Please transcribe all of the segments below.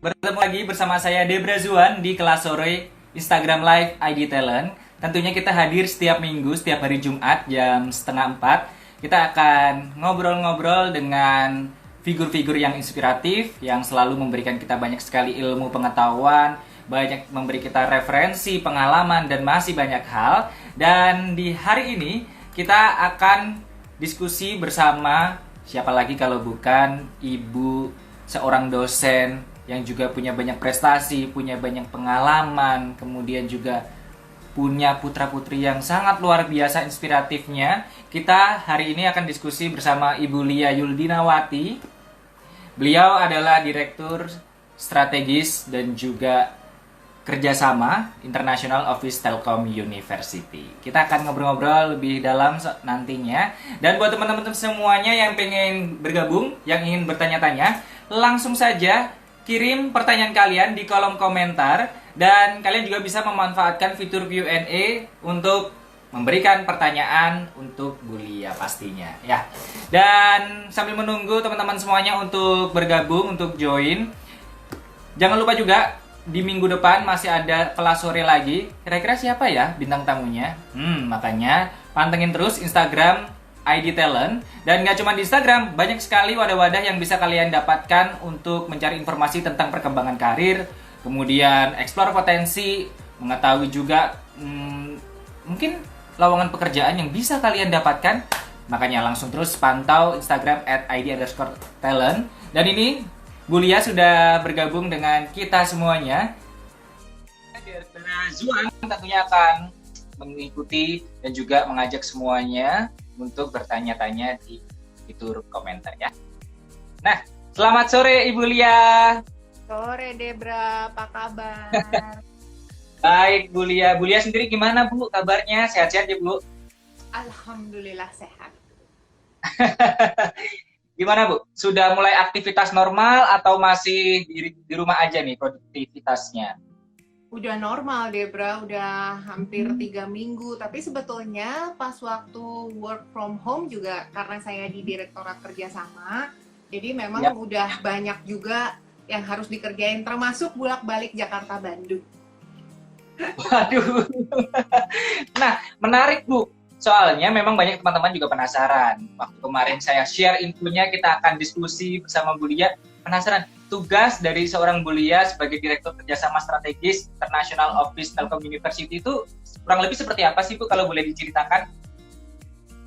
Bertemu lagi bersama saya Debra Zuan di kelas sore Instagram Live ID Talent. Tentunya kita hadir setiap minggu, setiap hari Jumat jam setengah 4. Kita akan ngobrol-ngobrol dengan figur-figur yang inspiratif, yang selalu memberikan kita banyak sekali ilmu pengetahuan, banyak memberi kita referensi, pengalaman, dan masih banyak hal. Dan di hari ini kita akan diskusi bersama siapa lagi kalau bukan Ibu seorang dosen yang juga punya banyak prestasi, punya banyak pengalaman, kemudian juga punya putra-putri yang sangat luar biasa inspiratifnya. Kita hari ini akan diskusi bersama Ibu Lia Yuldinawati. Beliau adalah Direktur Strategis dan juga Kerjasama International Office Telkom University. Kita akan ngobrol-ngobrol lebih dalam nantinya. Dan buat teman-teman semuanya yang pengen bergabung, yang ingin bertanya-tanya, langsung saja kirim pertanyaan kalian di kolom komentar. Dan kalian juga bisa memanfaatkan fitur Q&A untuk memberikan pertanyaan untuk Bu Lia pastinya ya. Dan sambil menunggu teman-teman semuanya untuk bergabung, untuk join, jangan lupa juga di minggu depan masih ada kelas sore lagi. Kira-kira siapa ya bintang tamunya? Makanya pantengin terus Instagram ID Talent. Dan gak cuma di Instagram, banyak sekali wadah-wadah yang bisa kalian dapatkan untuk mencari informasi tentang perkembangan karir, kemudian eksplor potensi, mengetahui juga mungkin lowongan pekerjaan yang bisa kalian dapatkan. Makanya langsung terus pantau Instagram @id_talent. Dan ini Bu Lia sudah bergabung dengan kita semuanya. Zuan tentunya akan mengikuti dan juga mengajak semuanya untuk bertanya-tanya di fitur komentar ya. Nah, selamat sore Ibu Lia. Sore Debra, apa kabar? Baik Bu Lia. Bu Lia sendiri gimana Bu kabarnya? Sehat-sehat ya Bu? Alhamdulillah sehat. Gimana Bu? Sudah mulai aktivitas normal atau masih di rumah aja nih produktivitasnya? Udah normal Debra, udah hampir 3 minggu. Tapi sebetulnya pas waktu work from home juga karena saya di Direktorat Kerjasama, jadi memang udah banyak juga yang harus dikerjain, termasuk bolak-balik Jakarta-Bandung. Waduh. Nah, menarik Bu. Soalnya memang banyak teman-teman juga penasaran. Waktu kemarin saya share infonya, kita akan diskusi bersama Bu Lia. Penasaran, tugas dari seorang Bu Lia sebagai Direktur Kerjasama Strategis International Office Telkom University itu kurang lebih seperti apa sih Bu, kalau boleh diceritakan?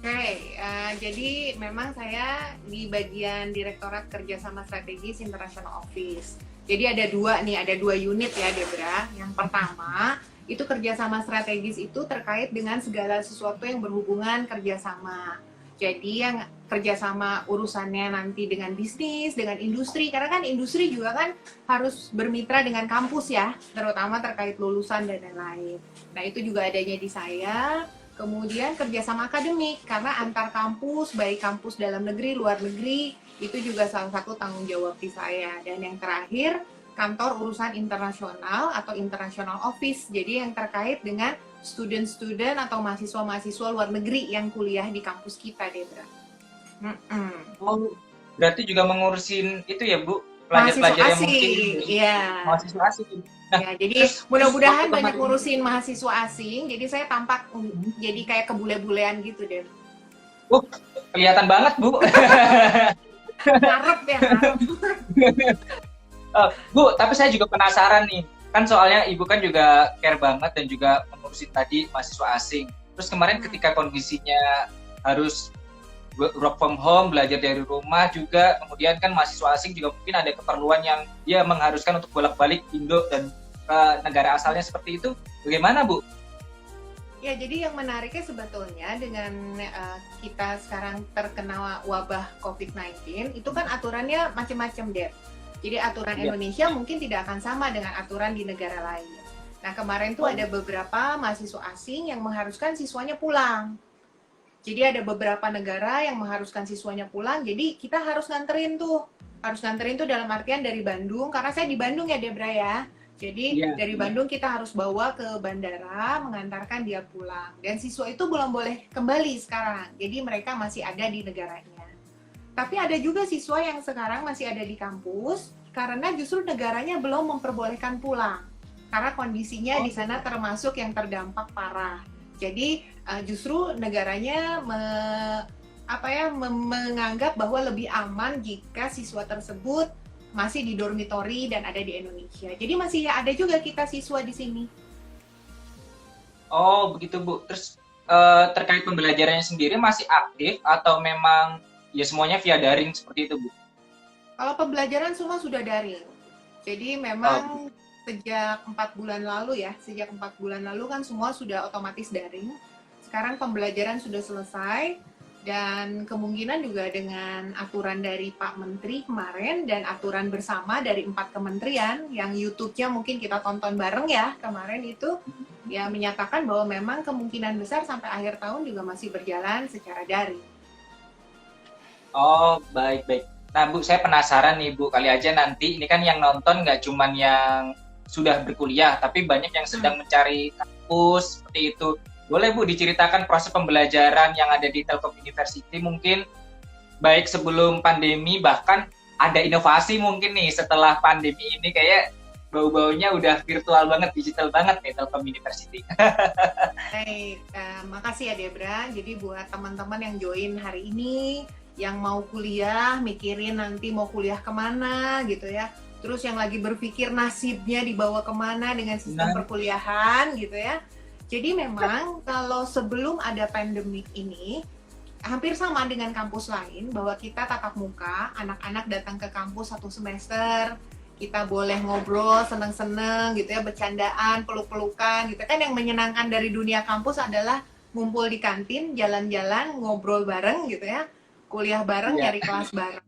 Oke, jadi memang saya di bagian Direktorat Kerjasama Strategis International Office. Jadi ada dua unit ya Debra. Yang pertama, itu kerjasama strategis itu terkait dengan segala sesuatu yang berhubungan kerjasama. Jadi yang kerjasama urusannya nanti dengan bisnis, dengan industri, karena kan industri juga kan harus bermitra dengan kampus ya, terutama terkait lulusan dan lain-lain. Nah itu juga adanya di saya. Kemudian kerjasama akademik, karena antar kampus, baik kampus dalam negeri, luar negeri, itu juga salah satu tanggung jawab di saya. Dan yang terakhir, kantor urusan internasional atau international office, jadi yang terkait dengan student-student atau mahasiswa-mahasiswa luar negeri yang kuliah di kampus kita, Debra. Oh, berarti juga mengurusin itu ya Bu, Mahasiswa pelajar-pelajar yang asing, mungkin iya. mahasiswa asing. Nah, Ya, jadi terus mudah-mudahan waktu banyak kemarin ngurusin mahasiswa asing, jadi saya tampak jadi kayak kebule-bulean gitu, Deb. Kelihatan banget Bu. Ngarep ya, ngarep. Bu, tapi saya juga penasaran nih. Kan soalnya Ibu kan juga care banget dan juga mengurusin tadi mahasiswa asing. Terus kemarin ketika kondisinya harus work from home, belajar dari rumah juga, kemudian kan mahasiswa asing juga mungkin ada keperluan yang dia mengharuskan untuk bolak-balik Indo dan ke negara asalnya seperti itu. Bagaimana Bu? Ya, jadi yang menariknya sebetulnya dengan kita sekarang terkena wabah COVID-19, itu kan aturannya macam-macam, Deb. Jadi aturan Indonesia mungkin tidak akan sama dengan aturan di negara lain. Nah, kemarin tuh ada beberapa mahasiswa asing yang mengharuskan siswanya pulang. Jadi ada beberapa negara yang mengharuskan siswanya pulang, jadi kita harus nganterin tuh. Harus nganterin tuh dalam artian dari Bandung, karena saya di Bandung ya Debra ya. Jadi dari Bandung kita harus bawa ke bandara, mengantarkan dia pulang. Dan siswa itu belum boleh kembali sekarang, jadi mereka masih ada di negaranya. Tapi ada juga siswa yang sekarang masih ada di kampus, karena justru negaranya belum memperbolehkan pulang. Karena kondisinya di sana termasuk yang terdampak parah. Jadi justru negaranya menganggap bahwa lebih aman jika siswa tersebut masih di dormitori dan ada di Indonesia. Jadi masih ada juga kita siswa di sini. Oh, begitu Bu. Terus terkait pembelajarannya sendiri masih aktif atau memang ya semuanya via daring seperti itu Bu? Kalau pembelajaran semua sudah daring. Jadi memang sejak 4 bulan lalu kan semua sudah otomatis daring. Sekarang pembelajaran sudah selesai dan kemungkinan juga dengan aturan dari Pak Menteri kemarin dan aturan bersama dari 4 kementerian yang YouTube-nya mungkin kita tonton bareng ya kemarin itu ya menyatakan bahwa memang kemungkinan besar sampai akhir tahun juga masih berjalan secara daring. Oh, baik-baik. Nah, Bu, saya penasaran nih, Bu. Kali aja nanti, ini kan yang nonton nggak cuman yang sudah berkuliah, tapi banyak yang sedang mencari kampus, seperti itu. Boleh, Bu, diceritakan proses pembelajaran yang ada di Telkom University mungkin, baik sebelum pandemi, bahkan ada inovasi mungkin nih setelah pandemi ini, kayak bau-baunya udah virtual banget, digital banget nih Telkom University. Baik, makasih ya Debra. Jadi buat teman-teman yang join hari ini, yang mau kuliah, mikirin nanti mau kuliah kemana gitu ya. Terus yang lagi berpikir nasibnya dibawa kemana dengan sistem perkuliahan gitu ya. Jadi memang kalau sebelum ada pandemik ini, hampir sama dengan kampus lain, bahwa kita tatap muka, anak-anak datang ke kampus 1 semester, kita boleh ngobrol, seneng-seneng gitu ya, bercandaan, peluk-pelukan gitu kan. Yang menyenangkan dari dunia kampus adalah ngumpul di kantin, jalan-jalan, ngobrol bareng gitu ya, kuliah bareng, nyari kelas bareng.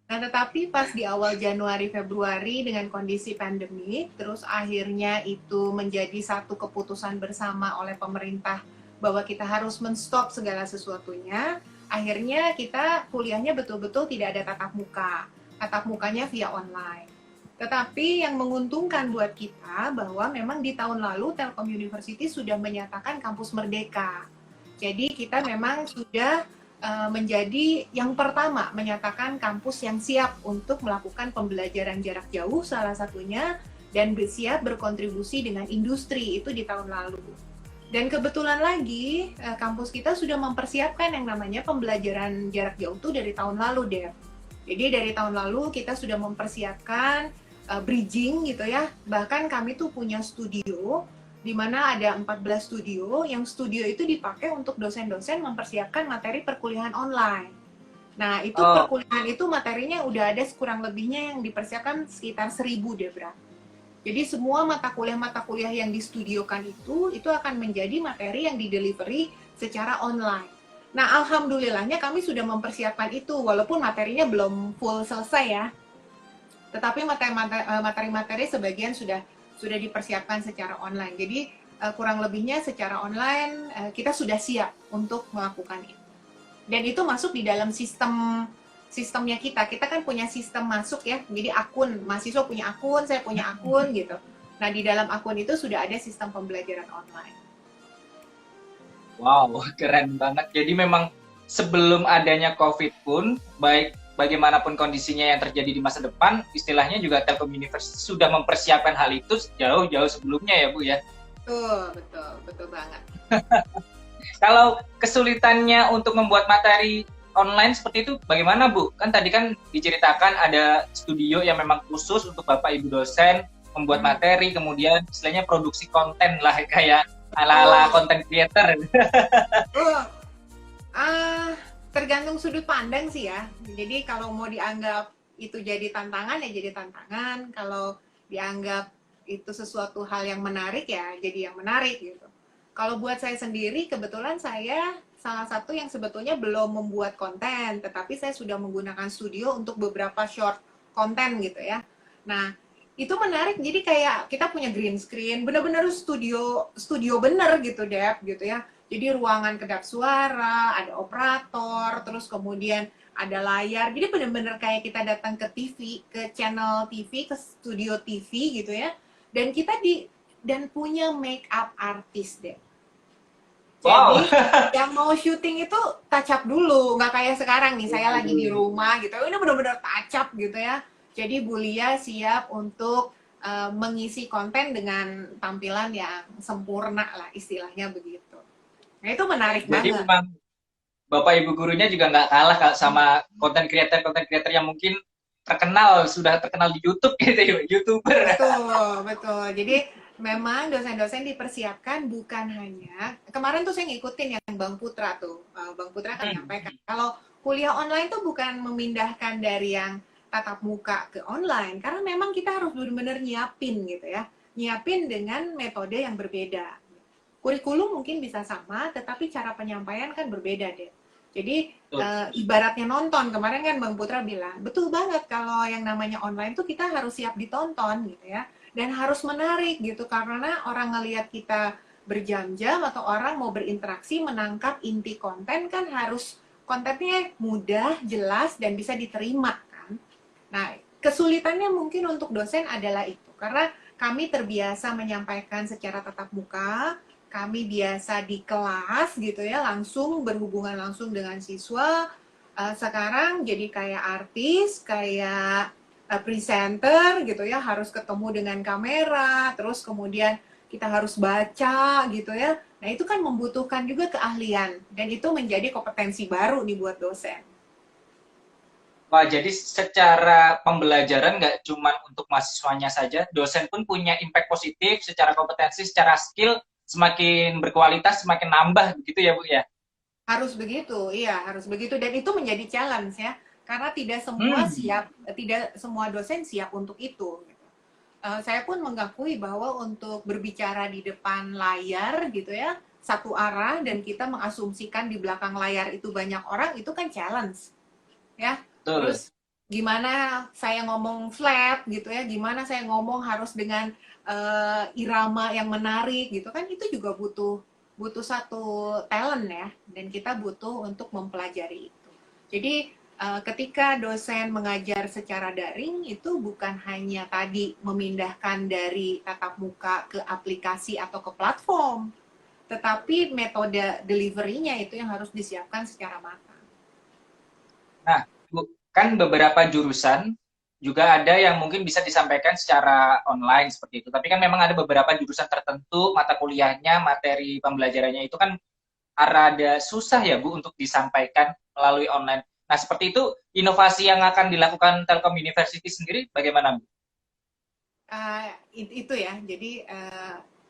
Nah, tetapi pas di awal Januari, Februari dengan kondisi pandemi, terus akhirnya itu menjadi satu keputusan bersama oleh pemerintah bahwa kita harus men-stop segala sesuatunya, akhirnya kita kuliahnya betul-betul tidak ada tatap muka. Tatap mukanya via online. Tetapi yang menguntungkan buat kita bahwa memang di tahun lalu Telkom University sudah menyatakan kampus merdeka. Jadi kita memang sudah menjadi yang pertama menyatakan kampus yang siap untuk melakukan pembelajaran jarak jauh salah satunya dan siap berkontribusi dengan industri itu di tahun lalu. Dan kebetulan lagi kampus kita sudah mempersiapkan yang namanya pembelajaran jarak jauh itu dari tahun lalu, Dev. Jadi dari tahun lalu kita sudah mempersiapkan bridging gitu ya. Bahkan kami tuh punya studio di mana ada 14 studio, yang studio itu dipakai untuk dosen-dosen mempersiapkan materi perkuliahan online. Nah, itu perkuliahan itu materinya udah ada kurang lebihnya yang dipersiapkan sekitar 1.000, Debra. Jadi semua mata kuliah yang distudiokan itu akan menjadi materi yang didelivery secara online. Nah, alhamdulillahnya kami sudah mempersiapkan itu, walaupun materinya belum full selesai ya. Tetapi materi-materi sebagian sudah dipersiapkan secara online. Jadi kurang lebihnya secara online kita sudah siap untuk melakukan itu. Dan itu masuk di dalam sistemnya kita. Kita kan punya sistem masuk ya. Jadi akun, mahasiswa punya akun, saya punya akun gitu. Nah, di dalam akun itu sudah ada sistem pembelajaran online. Wow, keren banget. Jadi memang sebelum adanya COVID pun, baik bagaimanapun kondisinya yang terjadi di masa depan, istilahnya juga Telkom University sudah mempersiapkan hal itu jauh-jauh sebelumnya ya Bu ya? Betul banget. Kalau kesulitannya untuk membuat materi online seperti itu bagaimana Bu? Kan tadi kan diceritakan ada studio yang memang khusus untuk Bapak Ibu dosen membuat materi, kemudian istilahnya produksi konten lah kayak ala-ala content creator. Tergantung sudut pandang sih ya. Jadi kalau mau dianggap itu jadi tantangan ya jadi tantangan. Kalau dianggap itu sesuatu hal yang menarik ya jadi yang menarik gitu. Kalau buat saya sendiri kebetulan saya salah satu yang sebetulnya belum membuat konten, tetapi saya sudah menggunakan studio untuk beberapa short konten gitu ya. Nah, itu menarik. Jadi kayak kita punya green screen, bener-bener studio bener gitu, Dep, gitu ya. Jadi ruangan kedap suara, ada operator, terus kemudian ada layar. Jadi benar-benar kayak kita datang ke TV, ke channel TV, ke studio TV gitu ya. Dan kita dan punya make up artist deh. Jadi yang mau syuting itu touch up dulu, nggak kayak sekarang nih. Saya lagi di rumah gitu. Ini benar-benar touch up gitu ya. Jadi Bu Lia siap untuk mengisi konten dengan tampilan yang sempurna lah istilahnya begitu. Nah itu menarik Jadi banget. memang Bapak Ibu gurunya juga nggak kalah sama konten creator yang mungkin sudah terkenal di YouTube gitu ya, YouTuber. Betul, betul. Jadi memang dosen-dosen dipersiapkan bukan hanya kemarin tuh saya ngikutin yang Bang Putra tuh. Bang Putra kan menyampaikan kalau kuliah online tuh bukan memindahkan dari yang tatap muka ke online karena memang kita harus benar-benar nyiapin gitu ya. Nyiapin dengan metode yang berbeda. Kurikulum mungkin bisa sama, tetapi cara penyampaian kan berbeda deh. Jadi ibaratnya nonton, kemarin kan Bang Putra bilang, betul banget kalau yang namanya online tuh kita harus siap ditonton gitu ya. Dan harus menarik gitu, karena orang ngelihat kita berjam-jam atau orang mau berinteraksi menangkap inti konten kan harus kontennya mudah, jelas, dan bisa diterima kan. Nah, kesulitannya mungkin untuk dosen adalah itu, karena kami terbiasa menyampaikan secara tatap muka, kami biasa di kelas gitu ya, langsung berhubungan langsung dengan siswa. Sekarang jadi kayak artis, kayak presenter gitu ya, harus ketemu dengan kamera, terus kemudian kita harus baca gitu ya. Nah itu kan membutuhkan juga keahlian, dan itu menjadi kompetensi baru nih buat dosen. Wah, jadi secara pembelajaran nggak cuma untuk mahasiswanya saja, dosen pun punya impact positif secara kompetensi, secara skill, semakin berkualitas, semakin nambah gitu ya, Bu ya? Harus begitu, iya harus begitu, dan itu menjadi challenge ya, karena Hmm, tidak semua dosen siap untuk itu. Saya pun mengakui bahwa untuk berbicara di depan layar gitu ya, satu arah dan kita mengasumsikan di belakang layar itu banyak orang, itu kan challenge ya. betul. Terus gimana saya ngomong flat gitu ya, gimana saya ngomong harus dengan irama yang menarik gitu kan, itu juga butuh butuh satu talent ya, dan kita butuh untuk mempelajari itu. Jadi ketika dosen mengajar secara daring itu bukan hanya tadi memindahkan dari tatap muka ke aplikasi atau ke platform, tetapi metode delivery-nya itu yang harus disiapkan secara matang. Nah, Bu, kan beberapa jurusan juga ada yang mungkin bisa disampaikan secara online seperti itu. Tapi kan memang ada beberapa jurusan tertentu, mata kuliahnya, materi pembelajarannya itu kan rada susah ya Bu untuk disampaikan melalui online. Nah, seperti itu inovasi yang akan dilakukan Telkom University sendiri bagaimana Bu? Itu ya, jadi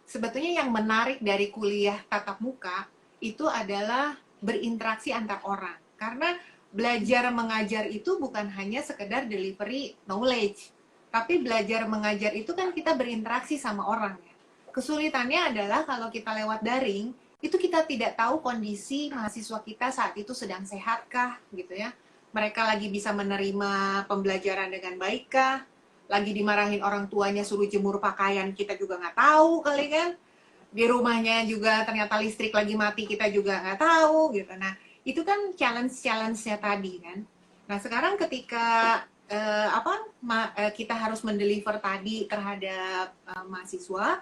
sebetulnya yang menarik dari kuliah tatap muka itu adalah berinteraksi antar orang, karena belajar mengajar itu bukan hanya sekedar delivery knowledge, tapi belajar mengajar itu kan kita berinteraksi sama orang ya. Kesulitannya adalah kalau kita lewat daring, itu kita tidak tahu kondisi mahasiswa kita saat itu sedang sehatkah gitu ya, mereka lagi bisa menerima pembelajaran dengan baikkah, lagi dimarahin orang tuanya suruh jemur pakaian, kita juga nggak tahu kali kan, di rumahnya juga ternyata listrik lagi mati, kita juga nggak tahu gitu. Nah itu kan challenge-nya tadi kan. Nah sekarang ketika kita harus mendeliver tadi terhadap mahasiswa,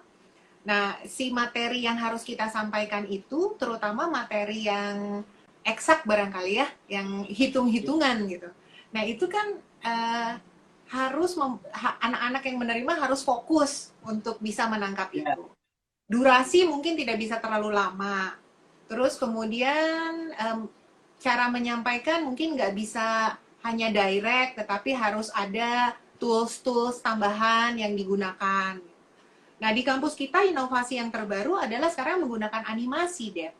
nah si materi yang harus kita sampaikan itu terutama materi yang eksak barangkali ya, yang hitung-hitungan gitu. Nah itu kan eh, anak-anak yang menerima harus fokus untuk bisa menangkap Ya, itu. Durasi mungkin tidak bisa terlalu lama. Terus kemudian cara menyampaikan mungkin nggak bisa hanya direct, tetapi harus ada tools-tools tambahan yang digunakan. Nah, di kampus kita inovasi yang terbaru adalah sekarang menggunakan animasi, Deb.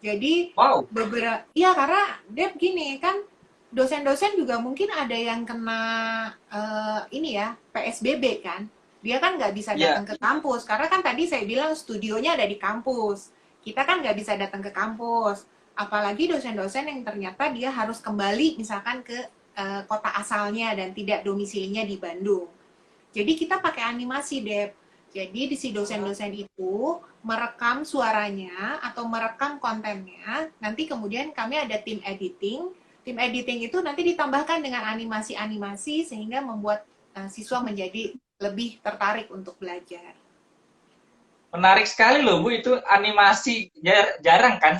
Jadi wow, beberapa, iya karena Deb gini kan, dosen-dosen juga mungkin ada yang kena ini ya PSBB kan, dia kan nggak bisa ya, datang ke kampus karena kan tadi saya bilang studionya ada di kampus, kita kan nggak bisa datang ke kampus, apalagi dosen-dosen yang ternyata dia harus kembali misalkan ke kota asalnya dan tidak domisilinya di Bandung. Jadi kita pakai animasi, Deb. Jadi di si dosen-dosen itu merekam suaranya atau merekam kontennya, nanti kemudian kami ada tim editing. Tim editing itu nanti ditambahkan dengan animasi-animasi sehingga membuat siswa menjadi lebih tertarik untuk belajar. menarik sekali loh Bu, itu animasi jarang kan,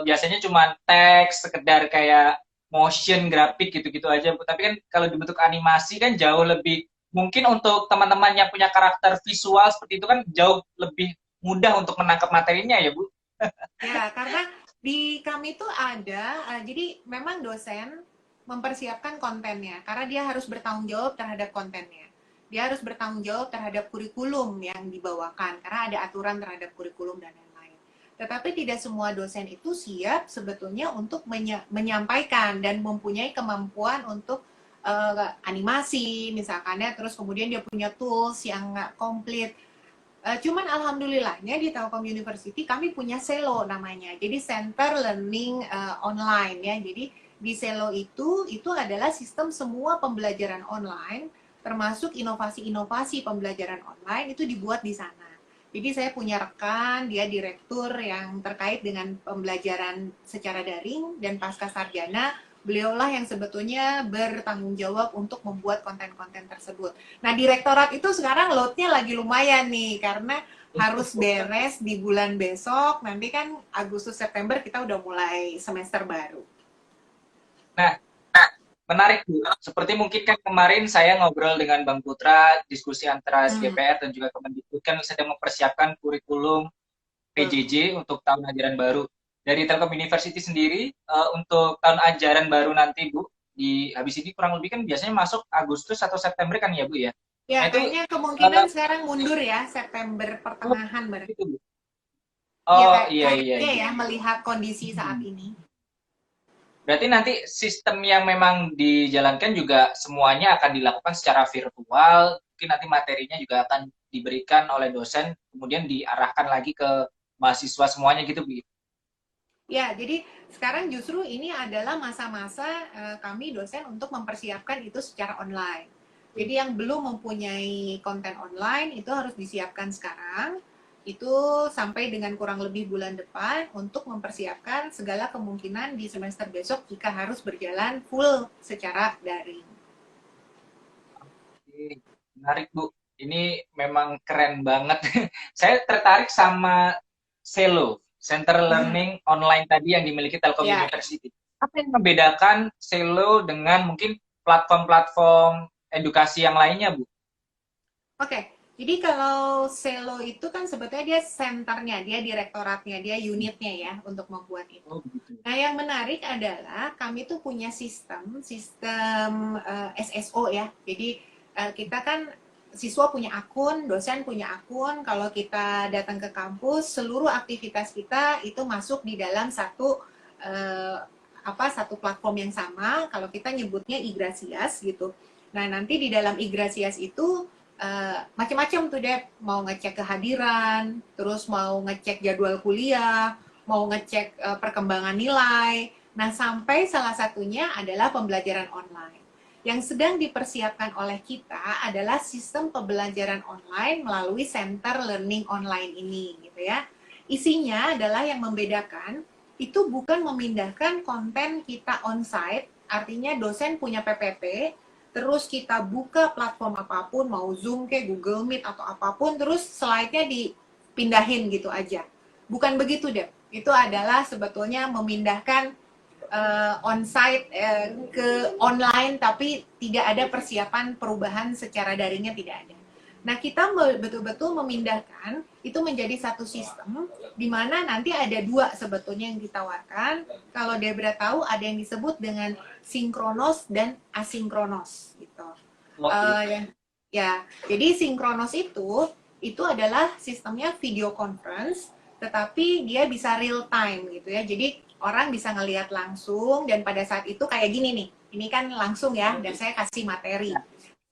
biasanya cuma teks, sekedar kayak motion grafik gitu-gitu aja Bu. Tapi kan kalau dibentuk animasi kan jauh lebih mungkin untuk teman-teman yang punya karakter visual seperti itu kan jauh lebih mudah untuk menangkap materinya ya Bu. Ya, karena di kami tuh ada, jadi memang dosen mempersiapkan kontennya, karena dia harus bertanggung jawab terhadap kontennya. Dia harus bertanggung jawab terhadap kurikulum yang dibawakan, karena ada aturan terhadap kurikulum dan lain-lain. Tetapi tidak semua dosen itu siap sebetulnya untuk menyampaikan dan mempunyai kemampuan untuk animasi, misalkannya, terus kemudian dia punya tools yang nggak komplit. Cuman alhamdulillahnya di Telkom University kami punya Selo namanya. Jadi Center Learning Online ya. Jadi di Selo itu adalah sistem semua pembelajaran online, termasuk inovasi-inovasi pembelajaran online itu dibuat di sana. Jadi saya punya rekan, dia direktur yang terkait dengan pembelajaran secara daring dan pasca sarjana, beliaulah yang sebetulnya bertanggung jawab untuk membuat konten-konten tersebut. Nah, direktorat itu sekarang load-nya lagi lumayan nih, karena harus beres di bulan besok. Nanti kan Agustus September kita udah mulai semester baru. Nah, menarik Bu. Seperti mungkin kan kemarin saya ngobrol dengan Bang Putra, diskusi antara SGPR dan juga Kemendikbud kan sedang mempersiapkan kurikulum PJJ untuk tahun ajaran baru. Dari Telkom University sendiri, untuk tahun ajaran baru nanti Bu, di habis ini kurang lebih kan biasanya masuk Agustus atau September kan ya Bu ya? Ya, Nah itu, kayaknya kemungkinan sekarang mundur ya, September oh, pertengahan berarti. gitu Bu. Ya, Oh iya iya kayaknya iya. ya, melihat kondisi saat Hmm. ini. Berarti nanti sistem yang memang dijalankan juga semuanya akan dilakukan secara virtual. Mungkin nanti materinya juga akan diberikan oleh dosen, kemudian diarahkan lagi ke mahasiswa semuanya gitu Bu. Ya, jadi sekarang justru ini adalah masa-masa kami dosen untuk mempersiapkan itu secara online. Jadi yang belum mempunyai konten online itu harus disiapkan sekarang. Itu sampai dengan kurang lebih bulan depan untuk mempersiapkan segala kemungkinan di semester besok jika harus berjalan full secara daring. Oke, menarik Bu. Ini memang keren banget. Saya tertarik sama Selo, Center Learning Online tadi yang dimiliki Telkom Ya, University. Apa yang membedakan Selo dengan mungkin platform-platform edukasi yang lainnya, Bu? oke. Jadi kalau Selo itu kan sebetulnya dia senternya, dia direktoratnya, dia unitnya ya untuk membuat itu. Oh, begitu. Nah, yang menarik adalah kami tuh punya sistem SSO ya. Jadi kita kan siswa punya akun, dosen punya akun. Kalau kita datang ke kampus, seluruh aktivitas kita itu masuk di dalam eh, satu platform yang sama. Kalau kita nyebutnya Igrasias gitu. Nah, nanti di dalam Igrasias itu macam-macam tuh deh, mau ngecek kehadiran, terus mau ngecek jadwal kuliah, mau ngecek perkembangan nilai. Nah, sampai salah satunya adalah pembelajaran online. Yang sedang dipersiapkan oleh kita adalah sistem pembelajaran online melalui Center Learning Online ini, gitu ya. Isinya adalah yang membedakan itu bukan memindahkan konten kita on-site, artinya dosen punya PPT, terus kita buka platform apapun, mau Zoom kayak Google Meet atau apapun, terus slide-nya dipindahin gitu aja. Bukan begitu deh. Itu adalah sebetulnya memindahkan on-site ke online, tapi tidak ada persiapan perubahan secara daringnya, tidak ada. Nah, kita betul-betul memindahkan itu menjadi satu sistem di mana nanti ada dua sebetulnya yang ditawarkan. Kalau Debra tahu ada yang disebut dengan sinkronos dan asinkronos gitu. Oh, Ya, ya, jadi sinkronos itu adalah sistemnya video conference, tetapi dia bisa real time gitu ya. Jadi orang bisa ngelihat langsung dan pada saat itu kayak gini nih. Ini kan langsung ya dan saya kasih materi.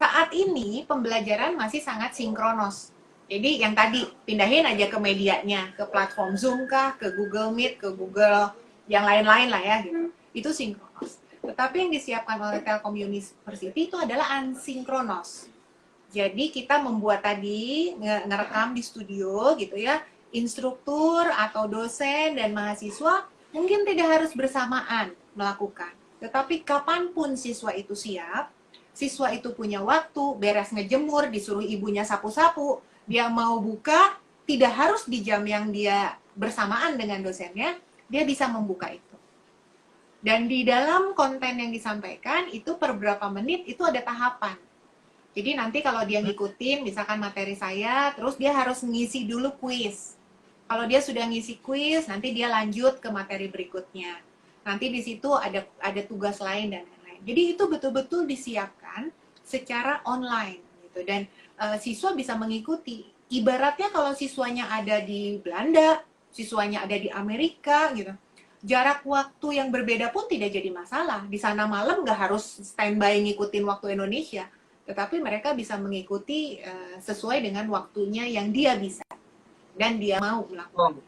Saat ini pembelajaran masih sangat sinkronos. Jadi yang tadi pindahin aja ke medianya, ke platform Zoom kah, ke Google Meet, ke Google yang lain-lain lah ya gitu. Itu sinkronos. Tetapi yang disiapkan oleh Telkom University itu adalah asinkronos. Jadi kita membuat tadi ngerekam di studio gitu ya, instruktur atau dosen dan mahasiswa mungkin tidak harus bersamaan melakukan. Tetapi kapanpun siswa itu siap, siswa itu punya waktu, beres ngejemur, disuruh ibunya sapu-sapu, dia mau buka, tidak harus di jam yang dia bersamaan dengan dosennya, dia bisa membuka itu. Dan di dalam konten yang disampaikan itu per berapa menit itu ada tahapan. Jadi nanti kalau dia ngikutin misalkan materi saya, terus dia harus ngisi dulu kuis. Kalau dia sudah ngisi kuis, nanti dia lanjut ke materi berikutnya. Nanti di situ ada tugas lain dan lain-lain. Jadi itu betul-betul disiapkan secara online gitu, dan siswa bisa mengikuti. Ibaratnya kalau siswanya ada di Belanda, siswanya ada di Amerika gitu, jarak waktu yang berbeda pun tidak jadi masalah. Di sana malam nggak harus standby ngikutin waktu Indonesia, tetapi mereka bisa mengikuti sesuai dengan waktunya yang dia bisa dan dia mau melakukan.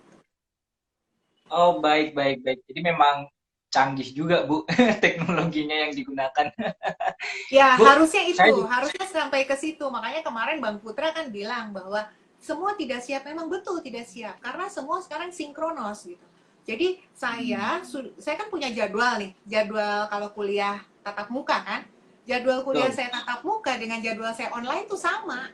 Oh, oh, baik, baik, baik. Jadi memang canggih juga, Bu, teknologinya yang digunakan. Ya, Bu, harusnya saya itu, juga, harusnya sampai ke situ. Makanya kemarin Bang Putra kan bilang bahwa semua tidak siap, memang betul tidak siap, karena semua sekarang sinkronos gitu. Jadi saya kan punya jadwal nih, jadwal kalau kuliah tatap muka kan, jadwal kuliah betul. saya tatap muka dengan jadwal saya online itu sama.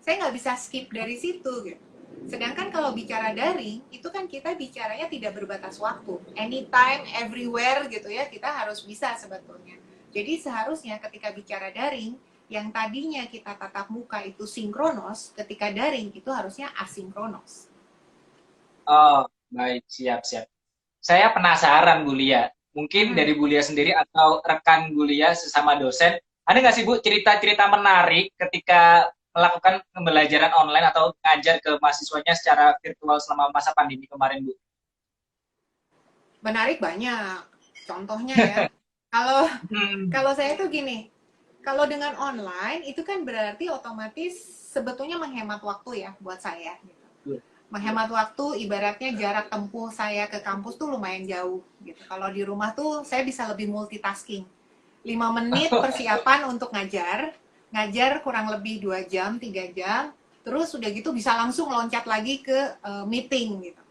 Saya nggak bisa skip dari situ gitu. Sedangkan kalau bicara daring, itu kan kita bicaranya tidak berbatas waktu. Anytime, everywhere gitu ya, kita harus bisa sebetulnya. Jadi seharusnya ketika bicara daring, yang tadinya kita tatap muka itu sinkronos, ketika daring itu harusnya asinkronos. Oh, baik, siap, siap. Saya penasaran, Bu Lia. Mungkin Hmm. dari Bu Lia sendiri atau rekan Bu Lia sesama dosen, ada nggak sih, Bu, cerita-cerita menarik ketika melakukan pembelajaran online atau ngajar ke mahasiswanya secara virtual selama masa pandemi kemarin, Bu? Menarik banyak. Contohnya ya, kalau Hmm, kalau saya tuh gini, kalau dengan online itu kan berarti otomatis sebetulnya menghemat waktu ya buat saya. Gitu. betul. Menghemat waktu, ibaratnya jarak tempuh saya ke kampus tuh lumayan jauh gitu. Kalau di rumah tuh saya bisa lebih multitasking. 5 menit persiapan untuk ngajar, ngajar kurang lebih 2 jam, 3 jam, terus udah gitu bisa langsung loncat lagi ke meeting gitu.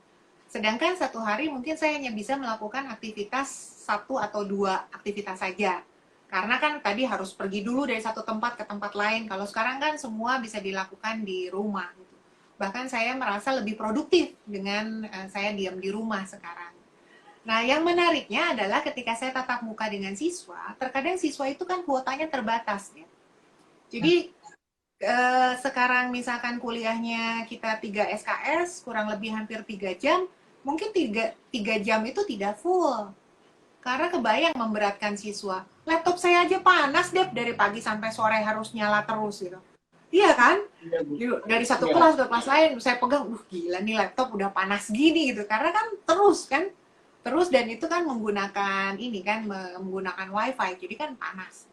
Sedangkan satu hari mungkin saya hanya bisa melakukan aktivitas satu atau dua aktivitas saja. Karena kan tadi harus pergi dulu dari satu tempat ke tempat lain. Kalau sekarang kan semua bisa dilakukan di rumah. Gitu. Bahkan saya merasa lebih produktif dengan saya diam di rumah sekarang. Nah, yang menariknya adalah ketika saya tatap muka dengan siswa, terkadang siswa itu kan kuotanya terbatas ya. Jadi sekarang misalkan kuliahnya kita 3 SKS, kurang lebih hampir 3 jam, mungkin tiga jam itu tidak full. Karena kebayang memberatkan siswa. Laptop saya aja panas deh dari pagi sampai sore harus nyala terus gitu. Iya kan? Iya, Bu. Dari satu Iya. kelas ke kelas lain saya pegang, gila nih laptop udah panas gini gitu. Karena kan terus kan, terus dan itu kan menggunakan ini kan menggunakan wifi, jadi kan panas.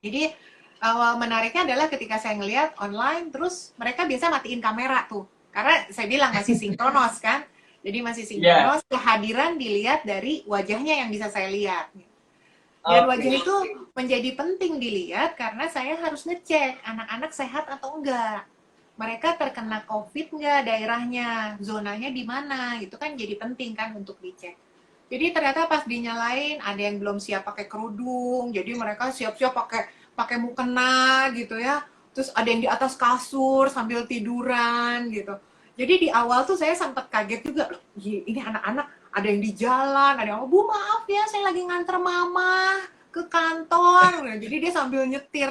Jadi menariknya adalah ketika saya ngelihat online, terus mereka biasa matiin kamera tuh, karena saya bilang masih sinkronos kan, jadi masih Iya, sinkronos, kehadiran dilihat dari wajahnya yang bisa saya lihat. Dan oke. wajah itu menjadi penting dilihat karena saya harus ngecek anak-anak sehat atau enggak. Mereka terkena COVID enggak daerahnya, zonanya di mana, itu kan jadi penting kan untuk dicek. Jadi ternyata pas dinyalain ada yang belum siap pakai kerudung, jadi mereka siap-siap pakai pakai mukena gitu ya. Terus ada yang di atas kasur sambil tiduran gitu. Jadi di awal tuh saya sempat kaget juga, loh, ini anak-anak ada yang di jalan, ada yang, Bu maaf ya saya lagi nganter mama ke kantor. Nah, jadi dia sambil nyetir.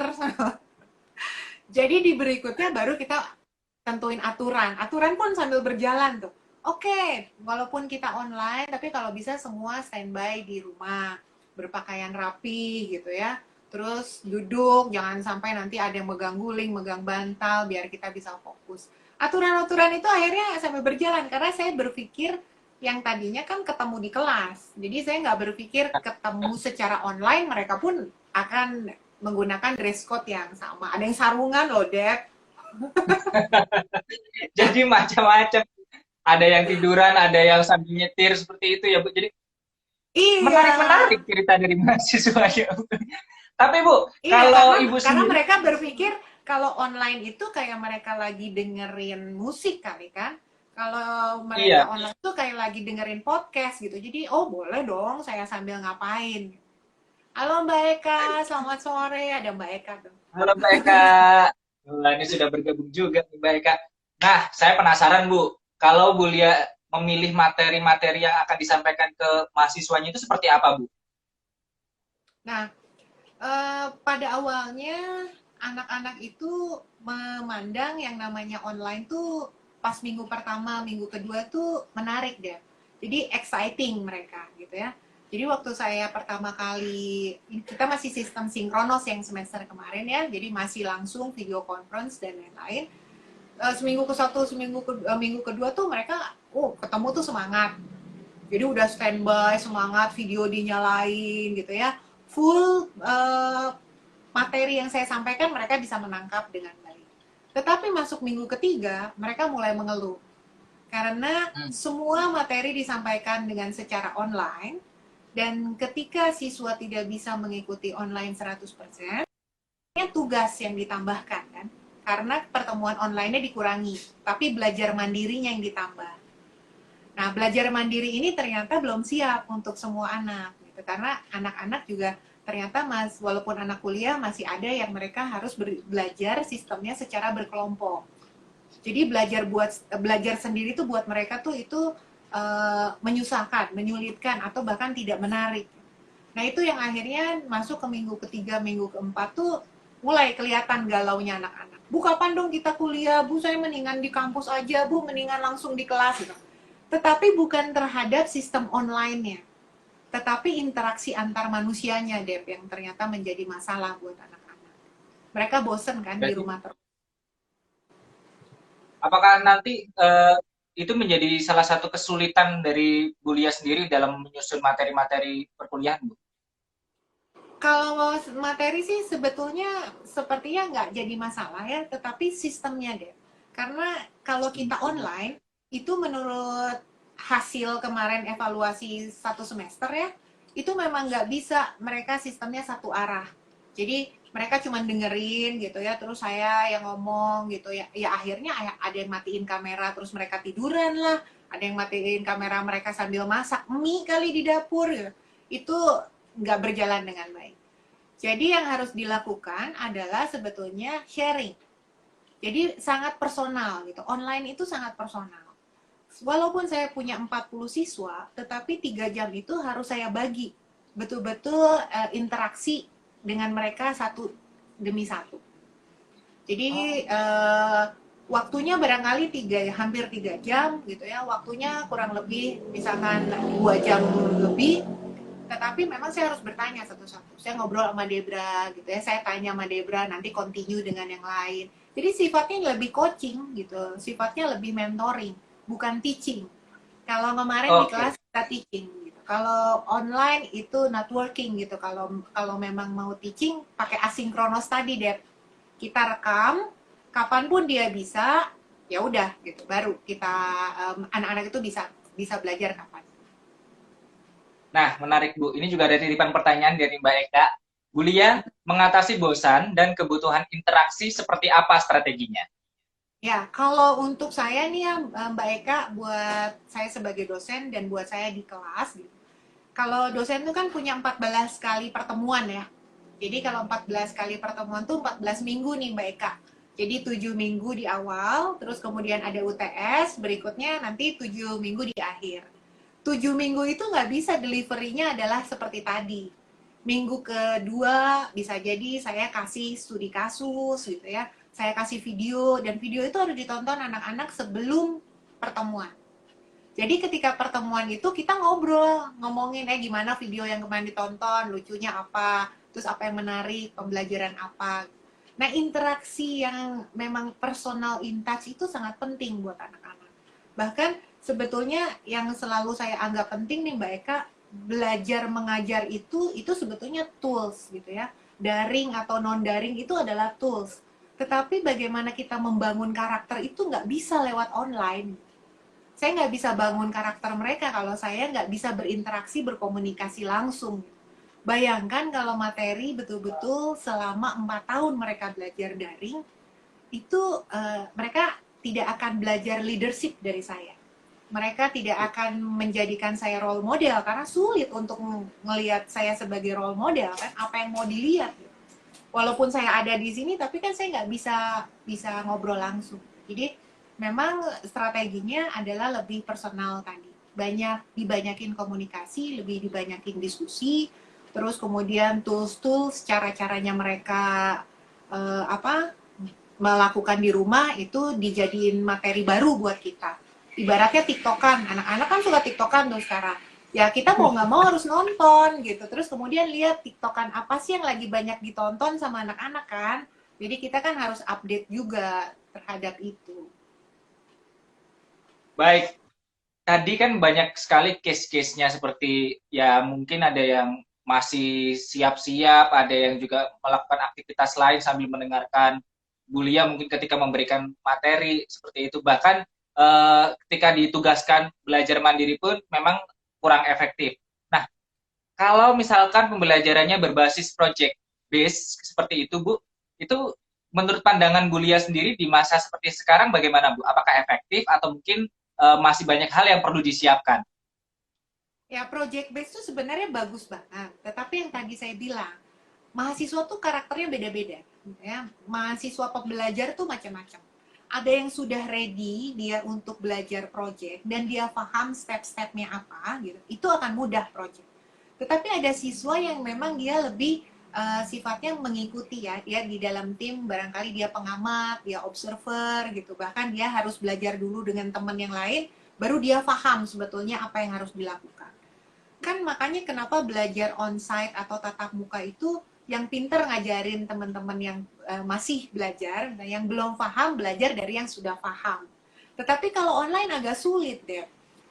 Jadi di berikutnya baru kita tentuin aturan. Aturan pun sambil berjalan tuh. Oke, walaupun kita online, tapi kalau bisa semua standby di rumah, berpakaian rapi gitu ya. Terus duduk, jangan sampai nanti ada yang megang guling, megang bantal, biar kita bisa fokus. Aturan-aturan itu akhirnya sampai berjalan, karena saya berpikir yang tadinya kan ketemu di kelas. Jadi saya nggak berpikir ketemu secara online, mereka pun akan menggunakan dress code yang sama. Ada yang sarungan loh, Dep. Jadi macam-macam. Ada yang tiduran, ada yang sambil nyetir seperti itu ya, Bu. Jadi Iya, menarik-menarik cerita dari mahasiswanya. Tapi Bu, iya kalau karena Ibu karena sendiri, mereka berpikir kalau online itu kayak mereka lagi dengerin musik kali kan. Kalau mereka iya, online itu kayak lagi dengerin podcast gitu. Jadi, oh boleh dong saya sambil ngapain. Halo Mbak Eka, selamat sore. Ada Mbak Eka tuh. halo Mbak Eka. Wah, ini sudah bergabung juga nih Mbak Eka. Nah, saya penasaran Bu, kalau Bu Lia memilih materi-materi yang akan disampaikan ke mahasiswanya itu seperti apa, Bu? Nah, pada awalnya anak-anak itu memandang yang namanya online tuh pas minggu pertama, minggu kedua tuh menarik deh. Jadi exciting mereka gitu ya. Jadi waktu saya pertama kali, kita masih sistem sinkronos yang semester kemarin ya, jadi masih langsung video conference dan lain-lain. Seminggu ke satu, minggu kedua tuh mereka, ketemu tuh semangat. Jadi udah standby, semangat, video dinyalain gitu ya. Full materi yang saya sampaikan mereka bisa menangkap dengan baik. Tetapi masuk minggu ketiga, mereka mulai mengeluh. Karena semua materi disampaikan dengan secara online, dan ketika siswa tidak bisa mengikuti online 100%, tugas yang ditambahkan kan. Karena pertemuan online-nya dikurangi, tapi belajar mandirinya yang ditambah. Nah, belajar mandiri ini ternyata belum siap untuk semua anak, gitu. Karena anak-anak juga ternyata walaupun anak kuliah masih ada yang mereka harus belajar sistemnya secara berkelompok. Jadi belajar sendiri tuh buat mereka tuh itu menyusahkan, menyulitkan atau bahkan tidak menarik. Nah itu yang akhirnya masuk ke minggu ketiga, minggu keempat tuh mulai kelihatan galaunya anak-anak. Bu kapan dong kita kuliah? Bu saya mendingan di kampus aja, Bu mendingan langsung di kelas gitu. Tetapi bukan terhadap sistem online-nya, tetapi interaksi antar manusianya, Dep, yang ternyata menjadi masalah buat anak-anak. Mereka bosen kan di Berarti, rumah terus. apakah nanti itu menjadi salah satu kesulitan dari Bulia sendiri dalam menyusun materi-materi perkuliahan, Bu? Kalau materi sih sebetulnya sepertinya nggak jadi masalah ya, tetapi sistemnya deh. Karena kalau kita online, itu menurut hasil kemarin evaluasi satu semester ya, itu memang nggak bisa mereka sistemnya satu arah. Jadi mereka cuma dengerin gitu ya, terus saya yang ngomong gitu ya. Ya akhirnya ada yang matiin kamera, terus mereka tiduran lah. Ada yang matiin kamera mereka sambil masak mie kali di dapur gitu. Itu nggak berjalan dengan baik. Jadi yang harus dilakukan adalah sebetulnya sharing. Jadi sangat personal gitu. Online itu sangat personal. Walaupun saya punya 40 siswa, tetapi 3 jam itu harus saya bagi. Betul-betul interaksi dengan mereka satu demi satu. Jadi waktunya barangkali hampir 3 jam gitu ya. Waktunya kurang lebih misalkan 2 jam lebih, tetapi memang saya harus bertanya satu-satu. Saya ngobrol sama Debra gitu ya, saya tanya sama Debra, nanti continue dengan yang lain. Jadi sifatnya lebih coaching gitu, sifatnya lebih mentoring, bukan teaching. Kalau kemarin di Oke. kelas kita teaching gitu. Kalau online itu networking gitu. Kalau memang mau teaching pakai asinkronos tadi, Deb. Kita rekam, kapanpun dia bisa, ya udah gitu. Baru kita anak-anak itu bisa belajar kapan. Nah, menarik Bu. Ini juga ada titipan pertanyaan dari Mbak Eka. Bulia mengatasi bosan dan kebutuhan interaksi seperti apa strateginya? Ya, kalau untuk saya nih ya Mbak Eka, buat saya sebagai dosen dan buat saya di kelas gitu. Kalau dosen itu kan punya 14 kali pertemuan ya. Jadi kalau 14 kali pertemuan tuh 14 minggu nih Mbak Eka. Jadi 7 minggu di awal, terus kemudian ada UTS, berikutnya nanti 7 minggu di akhir. 7 minggu itu nggak bisa delivery-nya adalah seperti tadi. Minggu kedua bisa jadi saya kasih studi kasus gitu ya. Saya kasih video, dan video itu harus ditonton anak-anak sebelum pertemuan. Jadi ketika pertemuan itu kita ngobrol, ngomongin gimana video yang kemarin ditonton, lucunya apa, terus apa yang menarik, pembelajaran apa. Nah, interaksi yang memang personal in touch itu sangat penting buat anak-anak. Bahkan sebetulnya yang selalu saya anggap penting nih Mbak Eka, belajar mengajar itu sebetulnya tools gitu ya. Daring atau non daring itu adalah tools. Tetapi bagaimana kita membangun karakter itu nggak bisa lewat online. Saya nggak bisa bangun karakter mereka kalau saya nggak bisa berinteraksi, berkomunikasi langsung. Bayangkan kalau materi betul-betul selama 4 tahun mereka belajar daring, itu mereka tidak akan belajar leadership dari saya. Mereka tidak akan menjadikan saya role model, karena sulit untuk melihat saya sebagai role model kan, apa yang mau dilihat. Walaupun saya ada di sini, tapi kan saya nggak bisa ngobrol langsung. Jadi memang strateginya adalah lebih personal tadi. Dibanyakin komunikasi, lebih dibanyakin diskusi, terus kemudian tools-tools, cara-caranya mereka apa melakukan di rumah itu dijadiin materi baru buat kita. Ibaratnya TikTokan, anak-anak kan suka TikTokan tuh sekarang. Ya kita mau nggak mau harus nonton gitu. Terus kemudian lihat TikTokan apa sih yang lagi banyak ditonton sama anak-anak kan. Jadi kita kan harus update juga terhadap itu. Baik, tadi kan banyak sekali case-case-nya seperti ya mungkin ada yang masih siap-siap, ada yang juga melakukan aktivitas lain sambil mendengarkan Bulia mungkin ketika memberikan materi seperti itu. Bahkan ketika ditugaskan belajar mandiri pun memang kurang efektif. Nah, kalau misalkan pembelajarannya berbasis project base seperti itu, Bu, itu menurut pandangan Bulia sendiri di masa seperti sekarang bagaimana, Bu? Apakah efektif atau mungkin masih banyak hal yang perlu disiapkan? Ya project base itu sebenarnya bagus banget. Tetapi yang tadi saya bilang, mahasiswa tuh karakternya beda-beda. Ya, mahasiswa pembelajar tuh macam-macam. Ada yang sudah ready dia untuk belajar project dan dia paham step-stepnya apa, gitu. Itu akan mudah project. Tetapi ada siswa yang memang dia lebih sifatnya mengikuti ya, dia di dalam tim barangkali dia pengamat, dia observer gitu. Bahkan dia harus belajar dulu dengan teman yang lain, baru dia paham sebetulnya apa yang harus dilakukan. Kan makanya kenapa belajar onsite atau tatap muka itu yang pinter ngajarin teman-teman yang masih belajar, nah yang belum paham belajar dari yang sudah paham. Tetapi kalau online agak sulit deh.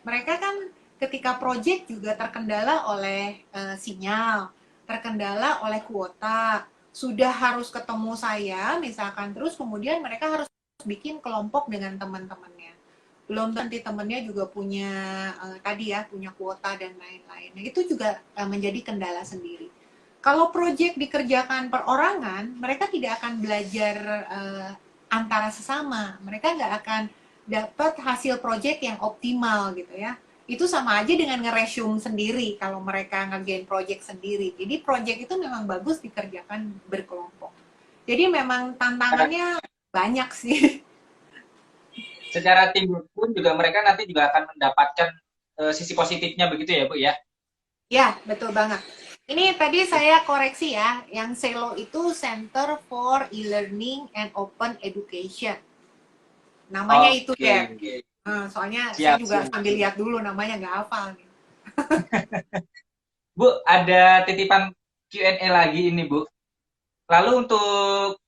Mereka kan ketika project juga terkendala oleh sinyal, terkendala oleh kuota, sudah harus ketemu saya misalkan, terus kemudian mereka harus bikin kelompok dengan teman-temannya. Belum nanti temennya juga punya tadi ya punya kuota dan lain-lain. Nah, itu juga menjadi kendala sendiri. Kalau proyek dikerjakan perorangan, mereka tidak akan belajar antara sesama. Mereka nggak akan dapat hasil proyek yang optimal gitu ya. Itu sama aja dengan nge-resume sendiri kalau mereka ngerjain proyek sendiri. Jadi proyek itu memang bagus dikerjakan berkelompok. Jadi memang tantangannya banyak sih. Secara tim pun juga mereka nanti juga akan mendapatkan sisi positifnya begitu ya, Bu ya. Ya, betul banget. Ini tadi saya koreksi ya, yang SELO itu Center for E-Learning and Open Education. Namanya itu Oke. ya. Soalnya saya Siap, juga siap. sambil lihat dulu namanya nggak hafal nih. Bu, ada titipan Q&A lagi ini, Bu. Lalu untuk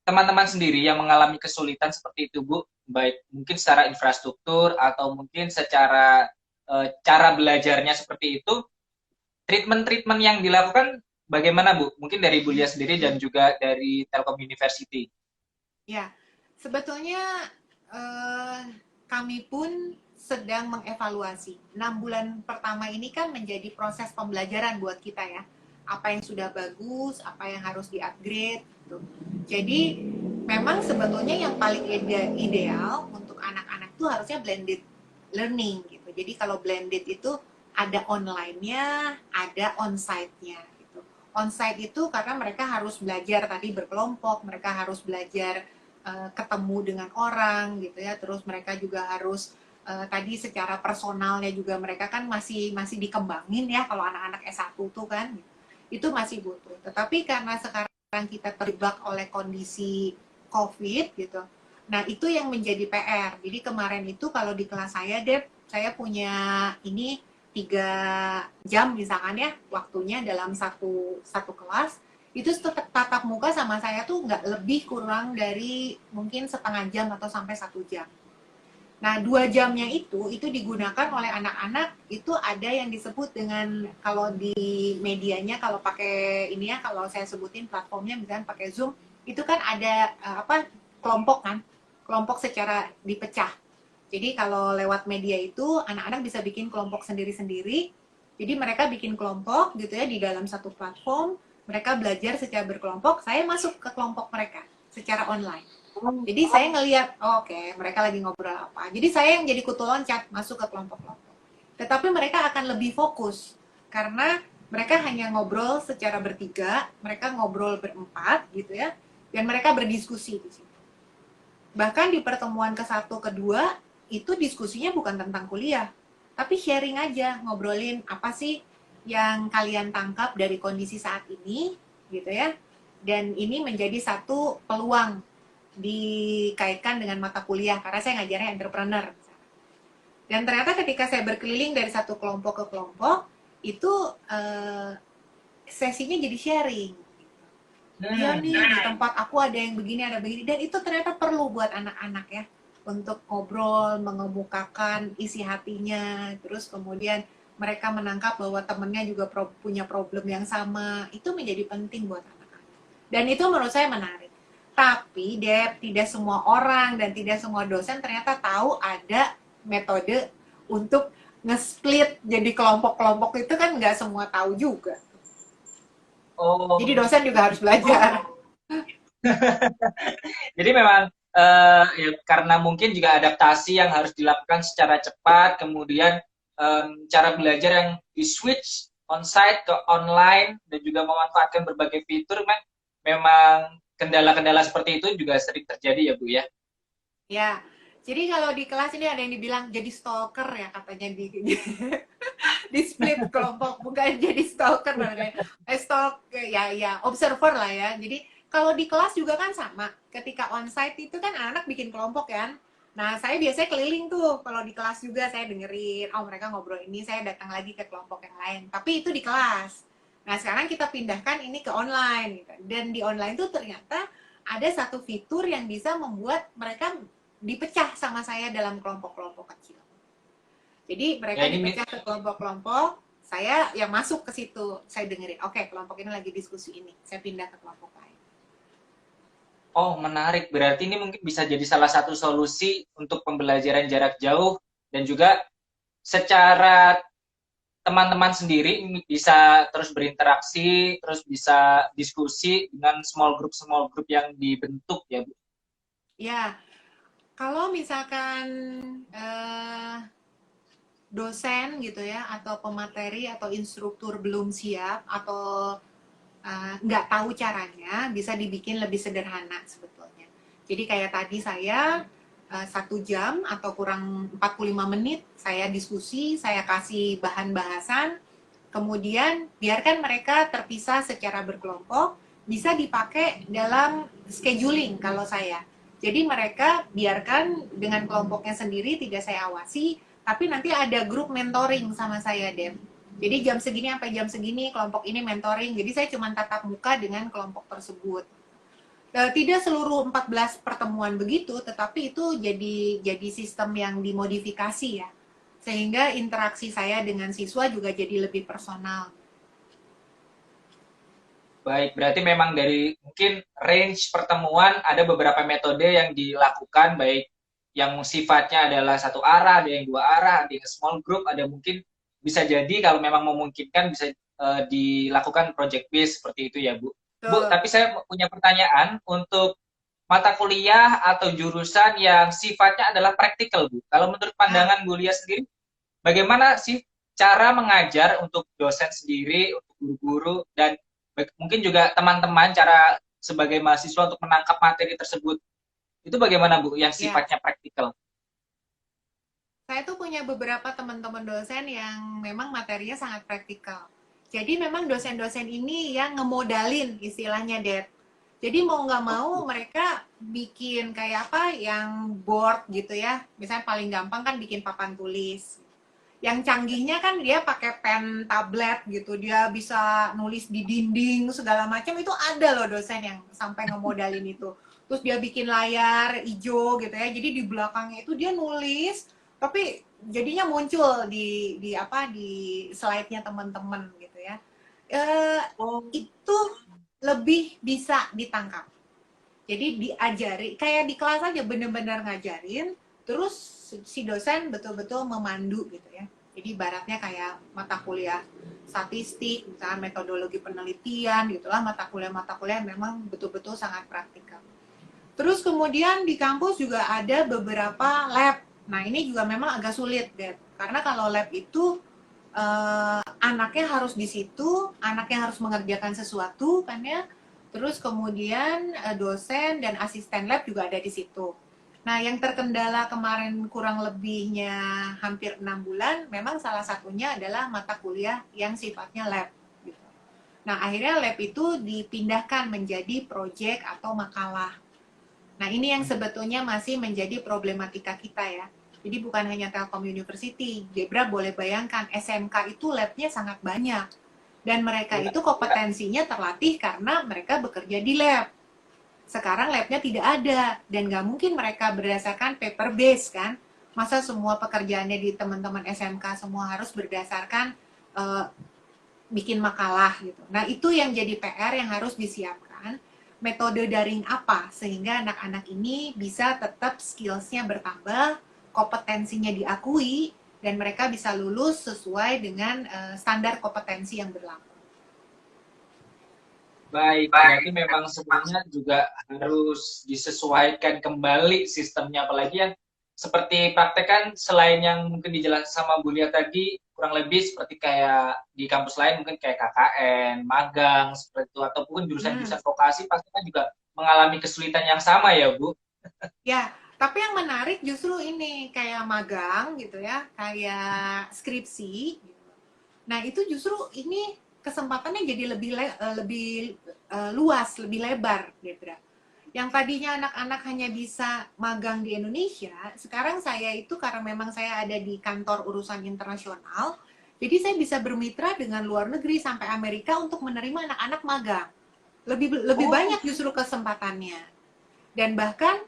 teman-teman sendiri yang mengalami kesulitan seperti itu, Bu, baik mungkin secara infrastruktur atau mungkin secara cara belajarnya seperti itu, treatment-treatment yang dilakukan bagaimana, Bu? Mungkin dari Bu Lia sendiri dan juga dari Telkom University. Ya, sebetulnya eh, kami pun sedang mengevaluasi. 6 bulan pertama ini kan menjadi proses pembelajaran buat kita ya. Apa yang sudah bagus, apa yang harus di-upgrade. Gitu. Jadi memang sebetulnya yang paling ideal untuk anak-anak itu harusnya blended learning gitu. Jadi kalau blended itu ada online-nya, ada on-site-nya gitu. On-site itu karena mereka harus belajar tadi berkelompok, mereka harus belajar ketemu dengan orang gitu ya, terus mereka juga harus tadi secara personalnya juga mereka kan masih dikembangin ya kalau anak-anak S1 tuh kan itu masih butuh. Tetapi karena sekarang kita terjebak oleh kondisi COVID gitu, nah itu yang menjadi PR. Jadi kemarin itu kalau di kelas saya, Deb, saya punya ini 3 jam misalkan ya waktunya dalam satu kelas, itu tatap muka sama saya tuh nggak lebih kurang dari mungkin setengah jam atau sampai 1 jam. Nah, 2 jamnya itu digunakan oleh anak-anak, itu ada yang disebut dengan, kalau di medianya, kalau pakai ini ya, kalau saya sebutin platformnya, misalnya pakai Zoom, itu kan ada kelompok kan, kelompok secara dipecah. Jadi kalau lewat media itu, anak-anak bisa bikin kelompok sendiri-sendiri, jadi mereka bikin kelompok gitu ya di dalam satu platform, mereka belajar secara berkelompok, saya masuk ke kelompok mereka secara online. Jadi saya ngelihat, oh, oke, mereka lagi ngobrol apa. Jadi saya yang jadi kutu loncat masuk ke kelompok-kelompok. Tetapi mereka akan lebih fokus karena mereka hanya ngobrol secara bertiga, mereka ngobrol berempat gitu ya, dan mereka berdiskusi di situ. Bahkan di pertemuan ke-1, kedua, itu diskusinya bukan tentang kuliah, tapi sharing aja, ngobrolin apa sih yang kalian tangkap dari kondisi saat ini, gitu ya. Dan ini menjadi satu peluang dikaitkan dengan mata kuliah, karena saya ngajarnya entrepreneur. Dan ternyata ketika saya berkeliling dari satu kelompok ke kelompok, itu sesinya jadi sharing. Iya nih, di tempat aku ada yang begini, ada begini. Dan itu ternyata perlu buat anak-anak ya. Untuk ngobrol, mengemukakan isi hatinya. Terus kemudian mereka menangkap bahwa temennya juga punya problem yang sama. Itu menjadi penting buat anak-anak. Dan itu menurut saya menarik. Tapi, Deb, tidak semua orang dan tidak semua dosen ternyata tahu ada metode untuk nge-split jadi kelompok-kelompok. Itu kan nggak semua tahu juga. Oh, Jadi dosen juga harus belajar. jadi memang ya, karena mungkin juga adaptasi yang harus dilakukan secara cepat, kemudian cara belajar yang di-switch on-site ke online dan juga memanfaatkan berbagai fitur, memang kendala-kendala seperti itu juga sering terjadi ya Bu ya. Ya, jadi kalau di kelas ini ada yang dibilang jadi stalker ya katanya di split kelompok, bukan jadi stalker namanya. Stalk ya observer lah ya. Jadi kalau di kelas juga kan sama. Ketika onsite itu kan anak-anak bikin kelompok kan. Nah, saya biasanya keliling tuh kalau di kelas juga saya dengerin, oh mereka ngobrol ini, saya datang lagi ke kelompok yang lain. Tapi itu di kelas. Nah, sekarang kita pindahkan ini ke online gitu. Dan di online tuh ternyata ada satu fitur yang bisa membuat mereka dipecah sama saya dalam kelompok-kelompok kecil. Jadi mereka Ya, dipecah ke kelompok-kelompok, saya yang masuk ke situ, saya dengerin, oke, kelompok ini lagi diskusi ini, saya pindah ke kelompok lain. oh menarik. Berarti ini mungkin bisa jadi salah satu solusi untuk pembelajaran jarak jauh dan juga secara teman-teman sendiri bisa terus berinteraksi, terus bisa diskusi dengan small group yang dibentuk ya Bu. Ya, kalau misalkan dosen gitu ya, atau pemateri atau instruktur belum siap atau nggak tahu caranya, bisa dibikin lebih sederhana sebetulnya. Jadi kayak tadi saya 1 jam atau kurang 45 menit saya diskusi, saya kasih bahan bahasan, kemudian biarkan mereka terpisah secara berkelompok, bisa dipakai dalam scheduling kalau saya. Jadi mereka biarkan dengan kelompoknya sendiri, tidak saya awasi, tapi nanti ada grup mentoring sama saya, Dem. Jadi jam segini sampai jam segini kelompok ini mentoring. Jadi saya cuma tatap muka dengan kelompok tersebut. Tidak seluruh 14 pertemuan begitu, tetapi itu jadi sistem yang dimodifikasi ya. Sehingga interaksi saya dengan siswa juga jadi lebih personal. Baik, berarti memang dari mungkin range pertemuan ada beberapa metode yang dilakukan, baik yang sifatnya adalah satu arah, ada yang dua arah, ada yang small group, ada mungkin bisa jadi kalau memang memungkinkan bisa dilakukan project based seperti itu ya Bu. Bu, Tuh. tapi saya punya pertanyaan untuk mata kuliah atau jurusan yang sifatnya adalah praktikal Bu. Kalau menurut Ah, pandangan Bu Lia sendiri, bagaimana sih cara mengajar untuk dosen sendiri, untuk guru-guru, dan mungkin juga teman-teman cara sebagai mahasiswa untuk menangkap materi tersebut. Itu bagaimana Bu yang ya. sifatnya praktikal? Saya tuh punya beberapa teman-teman dosen yang memang materinya sangat praktikal. Jadi memang dosen-dosen ini yang ngemodalin istilahnya, Det. Jadi mau nggak mau mereka bikin kayak apa yang board gitu ya. Misalnya paling gampang kan bikin papan tulis. Yang canggihnya kan dia pakai pen tablet gitu. Dia bisa nulis di dinding segala macam. Itu ada loh dosen yang sampai ngemodalin itu. Terus dia bikin layar hijau gitu ya. Jadi di belakangnya itu dia nulis, tapi jadinya muncul di apa di slide-nya teman-teman gitu ya. Oh, Itu lebih bisa ditangkap. Jadi diajari kayak di kelas aja, bener-bener ngajarin, terus si dosen betul-betul memandu gitu ya. Jadi baratnya kayak mata kuliah statistik, misalnya metodologi penelitian gitulah, mata kuliah memang betul-betul sangat praktikal. Terus kemudian di kampus juga ada beberapa lab. Nah, ini juga memang agak sulit, Deb. Karena kalau lab itu anaknya harus di situ, anaknya harus mengerjakan sesuatu kan ya. Terus kemudian dosen dan asisten lab juga ada di situ. Nah, yang terkendala kemarin kurang lebihnya hampir 6 bulan, memang salah satunya adalah mata kuliah yang sifatnya lab. Gitu. Nah, akhirnya lab itu dipindahkan menjadi proyek atau makalah. Nah, ini yang sebetulnya masih menjadi problematika kita ya. Jadi bukan hanya Telkom University, Debra boleh bayangkan SMK itu labnya sangat banyak. Dan mereka itu kompetensinya terlatih karena mereka bekerja di lab. Sekarang labnya tidak ada dan nggak mungkin mereka berdasarkan paper base kan. Masa semua pekerjaannya di teman-teman SMK semua harus berdasarkan uh, bikin makalah gitu. Nah, itu yang jadi PR yang harus disiapkan. Metode daring apa sehingga anak-anak ini bisa tetap skillsnya bertambah, kompetensinya diakui, dan mereka bisa lulus sesuai dengan standar kompetensi yang berlaku. Baik, berarti memang sebenarnya juga harus disesuaikan kembali sistemnya, apalagi yang seperti praktek kan selain yang mungkin dijelaskan sama Bu Lia tadi, kurang lebih seperti kayak di kampus lain mungkin kayak KKN, magang, seperti itu, ataupun jurusan-jurusan vokasi pasti kan juga mengalami kesulitan yang sama ya Bu. Ya, tapi yang menarik justru ini kayak magang gitu ya, kayak skripsi. Nah, itu justru ini kesempatannya jadi lebih luas, lebih lebar, Debra. Yang tadinya anak-anak hanya bisa magang di Indonesia, sekarang saya itu karena memang saya ada di kantor urusan internasional, jadi saya bisa bermitra dengan luar negeri sampai Amerika untuk menerima anak-anak magang. Lebih banyak justru kesempatannya. Dan bahkan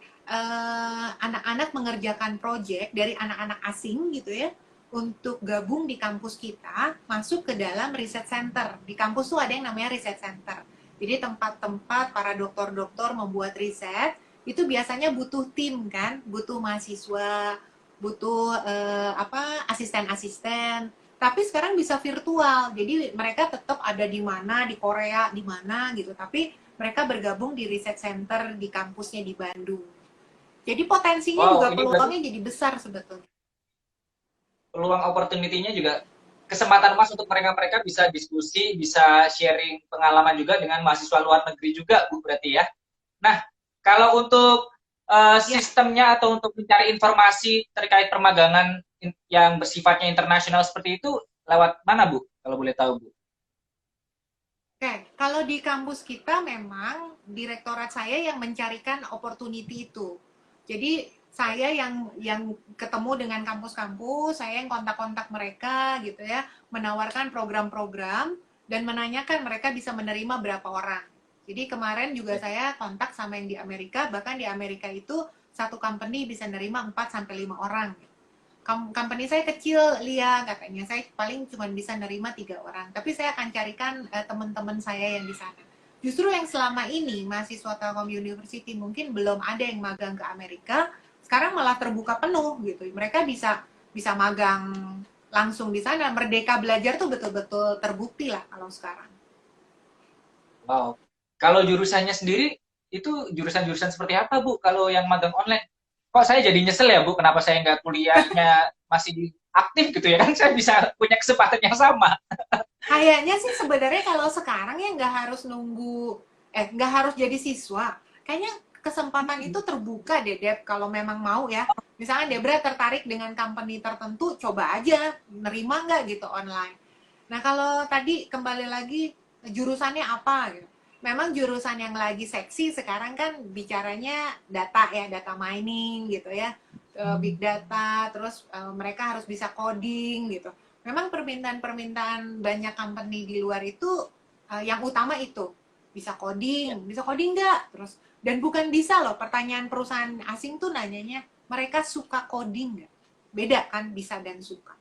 anak-anak mengerjakan proyek dari anak-anak asing gitu ya, untuk gabung di kampus kita, masuk ke dalam riset center. Di kampus tuh ada yang namanya riset center. Jadi tempat-tempat para dokter-dokter membuat riset, itu biasanya butuh tim kan, butuh mahasiswa, butuh asisten-asisten. Tapi sekarang bisa virtual, jadi mereka tetap ada di mana, di Korea, di mana gitu. Tapi mereka bergabung di riset center di kampusnya di Bandung. Jadi potensinya Wow, juga ini berarti peluangnya jadi besar sebetulnya. peluang opportunity-nya juga kesempatan emas untuk mereka-mereka bisa diskusi, bisa sharing pengalaman juga dengan mahasiswa luar negeri juga, Bu, berarti ya. Nah, kalau untuk Ya, sistemnya atau untuk mencari informasi terkait permagangan yang bersifatnya internasional seperti itu, lewat mana, Bu? Kalau boleh tahu, Bu. oke. Kalau di kampus kita memang direktorat saya yang mencarikan opportunity itu. Jadi saya yang ketemu dengan kampus-kampus, saya yang kontak-kontak mereka gitu ya, menawarkan program-program dan menanyakan mereka bisa menerima berapa orang. Jadi kemarin juga saya kontak sama yang di Amerika, bahkan di Amerika itu satu company bisa nerima 4 sampai 5 orang. Company saya kecil, Lia, katanya saya paling cuma bisa nerima 3 orang. Tapi saya akan carikan teman-teman saya yang di sana. Justru yang selama ini mahasiswa Telkom University mungkin belum ada yang magang ke Amerika, sekarang malah terbuka penuh gitu. Mereka bisa bisa magang langsung di sana. Merdeka belajar tuh betul-betul terbukti lah kalau sekarang. Wow. Kalau jurusannya sendiri, itu jurusan-jurusan seperti apa, Bu? Kalau yang magang online, kok saya jadi nyesel ya, Bu? Kenapa saya nggak kuliahnya masih aktif gitu ya? Kan saya bisa punya kesempatan yang sama. Kayaknya sih sebenarnya kalau sekarang ya nggak harus jadi siswa. Kayaknya kesempatan itu terbuka deh, Deb, kalau memang mau ya. Misalnya Debra tertarik dengan company tertentu, coba aja nerima nggak gitu online. Nah, kalau tadi kembali lagi jurusannya apa gitu. Memang jurusan yang lagi seksi sekarang kan bicaranya data ya, data mining gitu ya, big data, terus mereka harus bisa coding gitu. Memang permintaan-permintaan banyak company di luar itu yang utama itu bisa coding nggak? Terus dan bukan bisa loh, pertanyaan perusahaan asing tuh nanyanya mereka suka coding nggak? Beda kan bisa dan suka.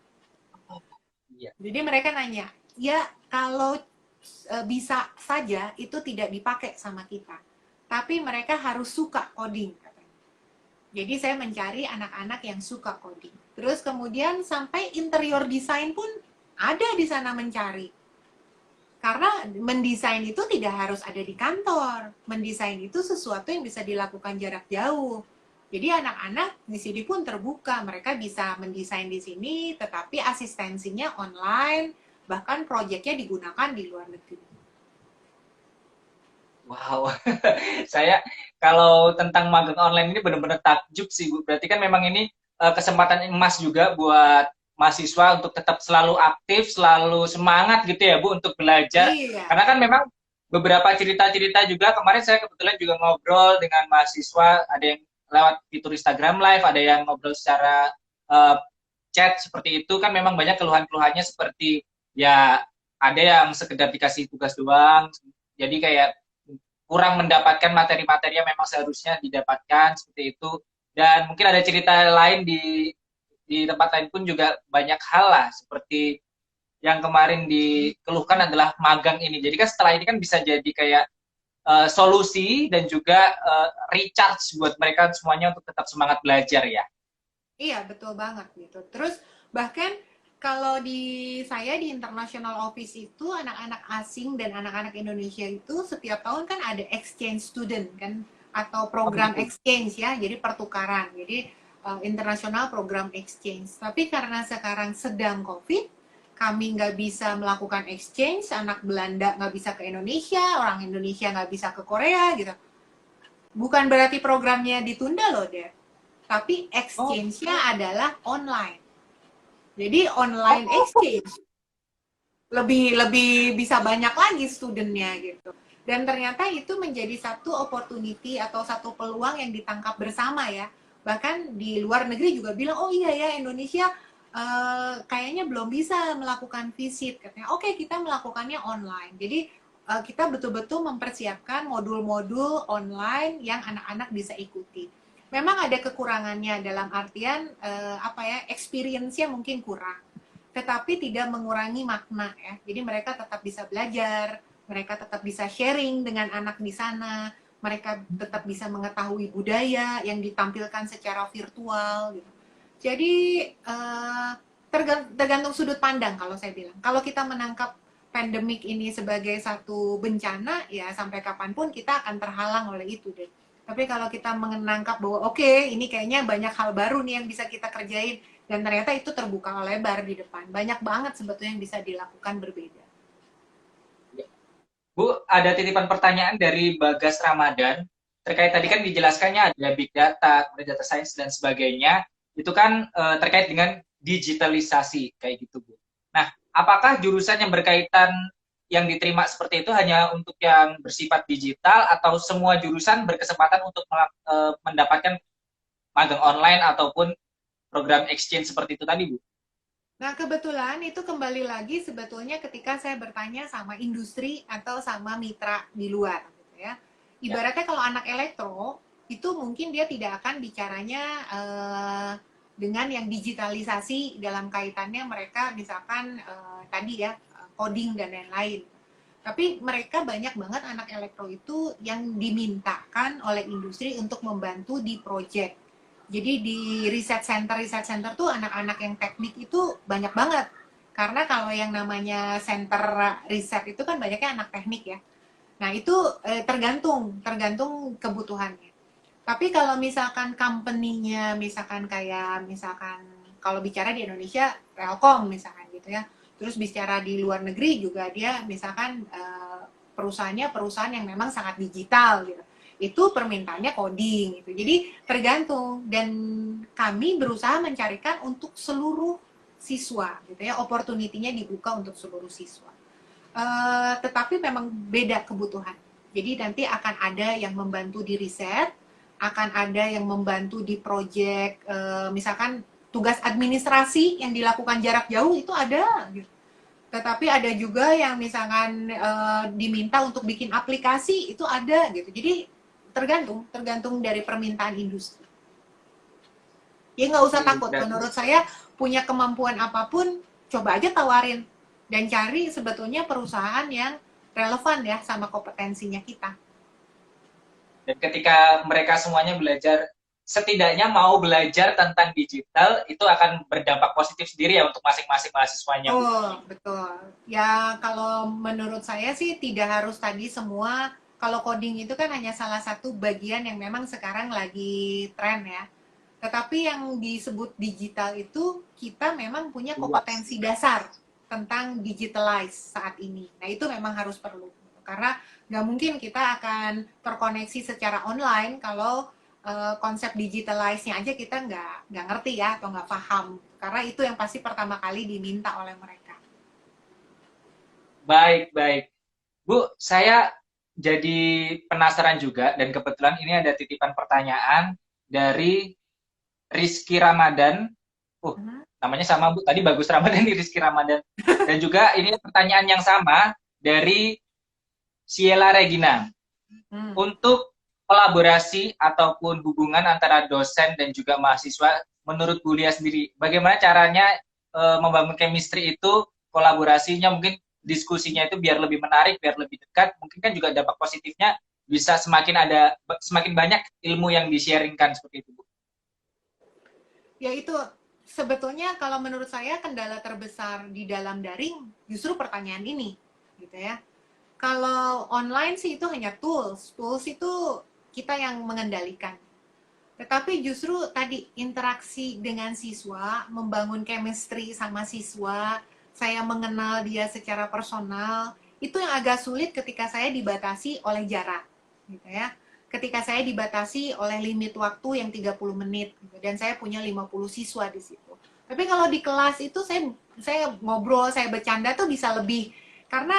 Iya. Jadi mereka nanya, ya kalau bisa saja itu tidak dipakai sama kita. Tapi mereka harus suka coding katanya. Jadi saya mencari anak-anak yang suka coding. Terus kemudian sampai interior design pun ada di sana mencari. Karena mendesain itu tidak harus ada di kantor. Mendesain itu sesuatu yang bisa dilakukan jarak jauh. Jadi anak-anak di sini pun terbuka, mereka bisa mendesain di sini, tetapi asistensinya online, bahkan proyeknya digunakan di luar negeri. Wow, saya kalau tentang magang online ini benar-benar takjub sih Bu. Berarti kan memang ini kesempatan emas juga buat mahasiswa untuk tetap selalu aktif, selalu semangat gitu ya Bu untuk belajar. Iya. Karena kan memang beberapa cerita-cerita juga kemarin saya kebetulan juga ngobrol dengan mahasiswa, ada yang lewat fitur Instagram Live, ada yang ngobrol secara eh, chat seperti itu kan memang banyak keluhan-keluhannya seperti ya ada yang sekedar dikasih tugas doang, jadi kayak kurang mendapatkan materi-materi yang memang seharusnya didapatkan seperti itu. Dan mungkin ada cerita lain di tempat lain pun juga banyak hal lah seperti yang kemarin dikeluhkan adalah magang ini. Jadi kan setelah ini kan bisa jadi kayak solusi dan juga recharge buat mereka semuanya untuk tetap semangat belajar ya. Iya, betul banget gitu. Terus bahkan kalau di saya di International Office itu anak-anak asing dan anak-anak Indonesia itu setiap tahun kan ada exchange student kan atau Oh program begitu. exchange ya, jadi pertukaran. Jadi internasional program exchange. Tapi karena sekarang sedang COVID, kami nggak bisa melakukan exchange, anak Belanda nggak bisa ke Indonesia, orang Indonesia nggak bisa ke Korea gitu. Bukan berarti programnya ditunda loh, Dad. Tapi Oh, exchange-nya adalah online. Jadi online oh, exchange lebih lebih bisa banyak lagi studentnya gitu. Dan ternyata itu menjadi satu opportunity atau satu peluang yang ditangkap bersama ya. Bahkan di luar negeri juga bilang, oh iya ya Indonesia kayaknya belum bisa melakukan visit. Katanya, oke kita melakukannya online. Jadi kita betul-betul mempersiapkan modul-modul online yang anak-anak bisa ikuti. Memang ada kekurangannya dalam artian apa ya, experience-nya mungkin kurang, tetapi tidak mengurangi makna ya. Jadi mereka tetap bisa belajar, mereka tetap bisa sharing dengan anak di sana, mereka tetap bisa mengetahui budaya yang ditampilkan secara virtual gitu. Jadi tergantung sudut pandang kalau saya bilang. Kalau kita menangkap pandemik ini sebagai satu bencana, ya sampai kapanpun kita akan terhalang oleh itu deh. Tapi kalau kita menangkap bahwa oke, ini kayaknya banyak hal baru nih yang bisa kita kerjain, dan ternyata itu terbuka lebar di depan. Banyak banget sebetulnya yang bisa dilakukan berbeda. Bu, ada titipan pertanyaan dari Bagas Ramadan. Terkait tadi Ya. kan dijelaskannya ada big data, kemudian data science dan sebagainya. Itu kan terkait dengan digitalisasi kayak gitu, Bu. Nah, apakah jurusan yang berkaitan yang diterima seperti itu hanya untuk yang bersifat digital atau semua jurusan berkesempatan untuk mendapatkan magang online ataupun program exchange seperti itu tadi, Bu? Nah, kebetulan itu kembali lagi sebetulnya ketika saya bertanya sama industri atau sama mitra di luar gitu ya. Ya. Ibaratnya kalau anak elektro itu mungkin dia tidak akan bicaranya dengan yang digitalisasi dalam kaitannya mereka misalkan tadi ya coding dan lain-lain. Tapi mereka banyak banget anak elektro itu yang dimintakan oleh industri untuk membantu di project. Jadi di riset center tuh anak-anak yang teknik itu banyak banget. Karena kalau yang namanya center riset itu kan banyaknya anak teknik ya. Nah, itu tergantung kebutuhannya. Tapi kalau misalkan company-nya misalkan kayak misalkan kalau bicara di Indonesia Telkom misalkan gitu ya. Terus bicara di luar negeri juga dia misalkan perusahaannya perusahaan yang memang sangat digital gitu. Itu permintaannya coding gitu. Jadi tergantung, dan kami berusaha mencarikan untuk seluruh siswa gitu ya. Opportunity-nya dibuka untuk seluruh siswa. Tetapi memang beda kebutuhan. Jadi nanti akan ada yang membantu di riset, akan ada yang membantu di proyek, misalkan tugas administrasi yang dilakukan jarak jauh itu ada. Gitu. Tetapi ada juga yang misalkan diminta untuk bikin aplikasi itu ada gitu. Jadi tergantung dari permintaan industri. Ya nggak usah Oke, takut. berarti Menurut saya punya kemampuan apapun, coba aja tawarin dan cari sebetulnya perusahaan yang relevan ya sama kompetensinya kita. dan ketika mereka semuanya belajar, setidaknya mau belajar tentang digital, itu akan berdampak positif sendiri ya untuk masing-masing mahasiswanya, Bu. Oh, betul. Ya, kalau menurut saya sih tidak harus tadi semua. Kalau coding itu kan hanya salah satu bagian yang memang sekarang lagi tren ya. Tetapi yang disebut digital itu kita memang punya Luas. kompetensi dasar tentang digitalize saat ini. Nah, itu memang harus perlu. karena nggak mungkin kita akan terkoneksi secara online kalau konsep digitalize-nya aja kita nggak ngerti ya atau nggak paham, karena itu yang pasti pertama kali diminta oleh mereka. Baik, baik. Bu, saya jadi penasaran juga dan kebetulan ini ada titipan pertanyaan dari Rizky Ramadan. Mhm. Namanya sama Bu, tadi Bagus Ramadan di Rizky Ramadan. Dan juga ini pertanyaan yang sama dari Ciela Regina. Hmm. Untuk kolaborasi ataupun hubungan antara dosen dan juga mahasiswa, menurut Bu Lia sendiri, bagaimana caranya membangun chemistry itu, kolaborasinya, mungkin diskusinya itu biar lebih menarik, biar lebih dekat, mungkin kan juga dampak positifnya bisa semakin banyak ilmu yang di-sharingkan seperti itu, Bu. Ya itu sebetulnya kalau menurut saya kendala terbesar di dalam daring justru pertanyaan ini, gitu ya. Kalau online sih itu hanya tools, tools itu kita yang mengendalikan. Tetapi justru tadi interaksi dengan siswa, membangun chemistry sama siswa, saya mengenal dia secara personal, itu yang agak sulit ketika saya dibatasi oleh jarak, gitu ya. Ketika saya dibatasi oleh limit waktu yang 30 menit, gitu, dan saya punya 50 siswa di situ. Tapi kalau di kelas itu saya ngobrol, saya bercanda tuh bisa lebih, karena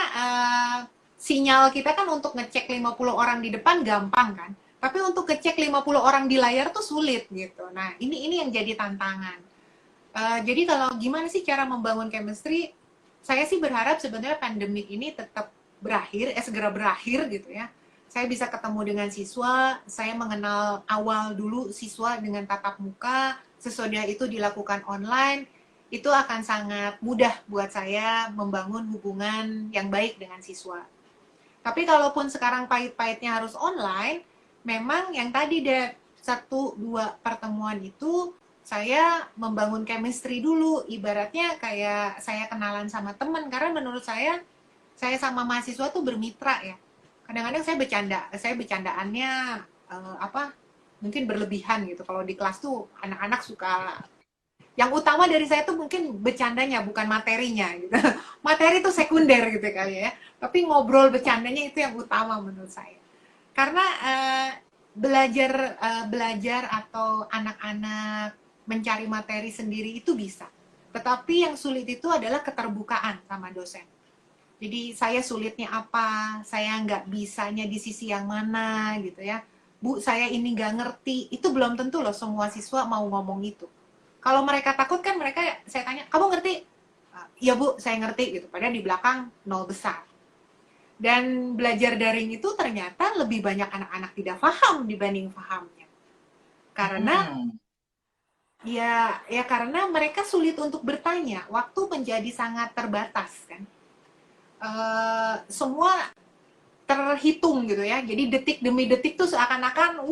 sinyal kita kan untuk ngecek 50 orang di depan gampang kan. Tapi untuk ngecek 50 orang di layar tuh sulit gitu. Nah, ini yang jadi tantangan. Jadi kalau gimana sih cara membangun chemistry? Saya sih berharap sebenarnya pandemik ini tetap segera berakhir gitu ya. Saya bisa ketemu dengan siswa, saya mengenal awal dulu siswa dengan tatap muka, sesudah itu dilakukan online, itu akan sangat mudah buat saya membangun hubungan yang baik dengan siswa. Tapi kalaupun sekarang pahit-pahitnya harus online, memang yang tadi deh, 1-2 pertemuan itu saya membangun chemistry dulu, ibaratnya kayak saya kenalan sama teman, karena menurut saya sama mahasiswa tuh bermitra ya. Kadang-kadang saya bercandaannya apa? Mungkin berlebihan gitu. Kalau di kelas tuh anak-anak suka, yang utama dari saya tuh mungkin bercandanya bukan materinya gitu. Materi tuh sekunder gitu kali ya. Tapi ngobrol bercandanya itu yang utama menurut saya. Karena belajar atau anak-anak mencari materi sendiri itu bisa. Tetapi yang sulit itu adalah keterbukaan sama dosen. Jadi saya sulitnya apa, saya nggak bisanya di sisi yang mana gitu ya. Bu, saya ini nggak ngerti. Itu belum tentu loh semua siswa mau ngomong itu. Kalau mereka takut kan saya tanya, kamu ngerti? Iya Bu, saya ngerti gitu. Padahal di belakang nol besar. Dan belajar daring itu ternyata lebih banyak anak-anak tidak paham dibanding pahamnya. Karena Hmm. ya karena mereka sulit untuk bertanya, waktu menjadi sangat terbatas kan. Semua terhitung gitu ya. Jadi detik demi detik tuh seakan-akan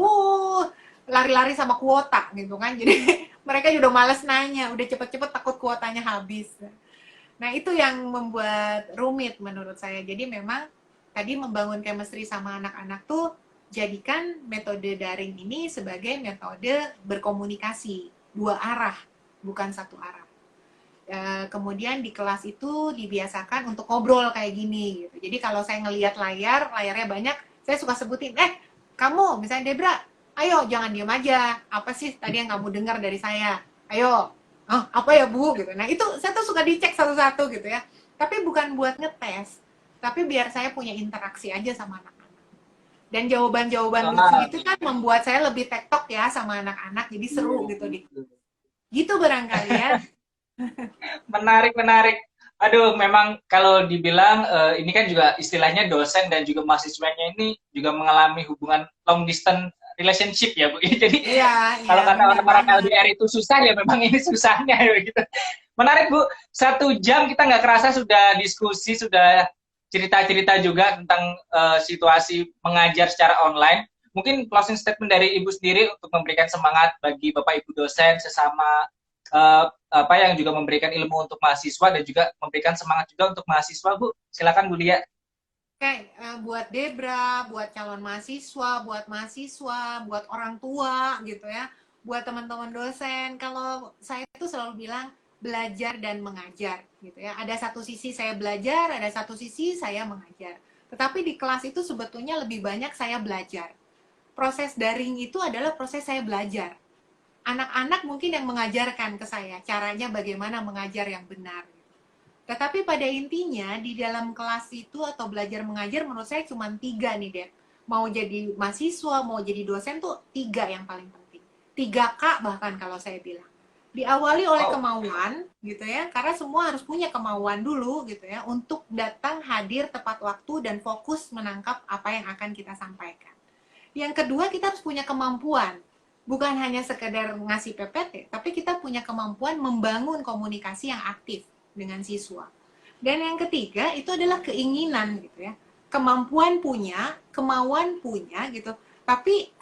lari-lari sama kuota gitu kan. Jadi mereka juga males nanya, udah cepet-cepet takut kuotanya habis. Nah, itu yang membuat rumit menurut saya. Jadi memang tadi membangun chemistry sama anak-anak tuh jadikan metode daring ini sebagai metode berkomunikasi dua arah, bukan satu arah. Kemudian di kelas itu dibiasakan untuk ngobrol kayak gini gitu. Jadi kalau saya ngelihat layarnya banyak, saya suka sebutin, kamu misalnya Debra, ayo jangan diam aja. Apa sih tadi yang kamu dengar dari saya? Ayo, oh, apa ya Bu gitu. Nah itu saya tuh suka dicek satu-satu gitu ya. Tapi bukan buat ngetes, tapi biar saya punya interaksi aja sama anak-anak. Dan jawaban-jawaban lucu Ah, itu kan membuat saya lebih tektok ya sama anak-anak, jadi seru gitu. Gitu barangkali ya. menarik, menarik. Aduh, memang kalau dibilang ini kan juga istilahnya dosen dan juga mahasiswanya ini juga mengalami hubungan long distance relationship ya Bu. Jadi Iya, iya kalau kata benar orang-orang banget. LDR itu susah ya, memang ini susahnya ya gitu. Menarik Bu, 1 jam kita nggak kerasa sudah diskusi, sudah cerita-cerita juga tentang situasi mengajar secara online. Mungkin closing statement dari Ibu sendiri untuk memberikan semangat bagi Bapak Ibu dosen sesama apa yang juga memberikan ilmu untuk mahasiswa dan juga memberikan semangat juga untuk mahasiswa, Bu. Silakan Bu Lia. Oke, buat Debra, buat calon mahasiswa, buat orang tua gitu ya, buat teman-teman dosen, kalau saya itu selalu bilang belajar dan mengajar gitu ya. Ada satu sisi saya belajar, ada satu sisi saya mengajar. Tetapi di kelas itu sebetulnya lebih banyak saya belajar. Proses daring itu adalah proses saya belajar. Anak-anak mungkin yang mengajarkan ke saya caranya bagaimana mengajar yang benar. Tetapi pada intinya di dalam kelas itu atau belajar mengajar menurut saya cuma 3 nih, Dep. Mau jadi mahasiswa, mau jadi dosen tuh 3 yang paling penting. 3K bahkan kalau saya bilang. Diawali oleh Wow. kemauan gitu ya, karena semua harus punya kemauan dulu gitu ya untuk datang hadir tepat waktu dan fokus menangkap apa yang akan kita sampaikan. Yang kedua, kita harus punya kemampuan. Bukan hanya sekedar ngasih PPT, tapi kita punya kemampuan membangun komunikasi yang aktif dengan siswa. Dan yang ketiga, itu adalah keinginan gitu ya. Kemampuan punya, kemauan punya gitu. Tapi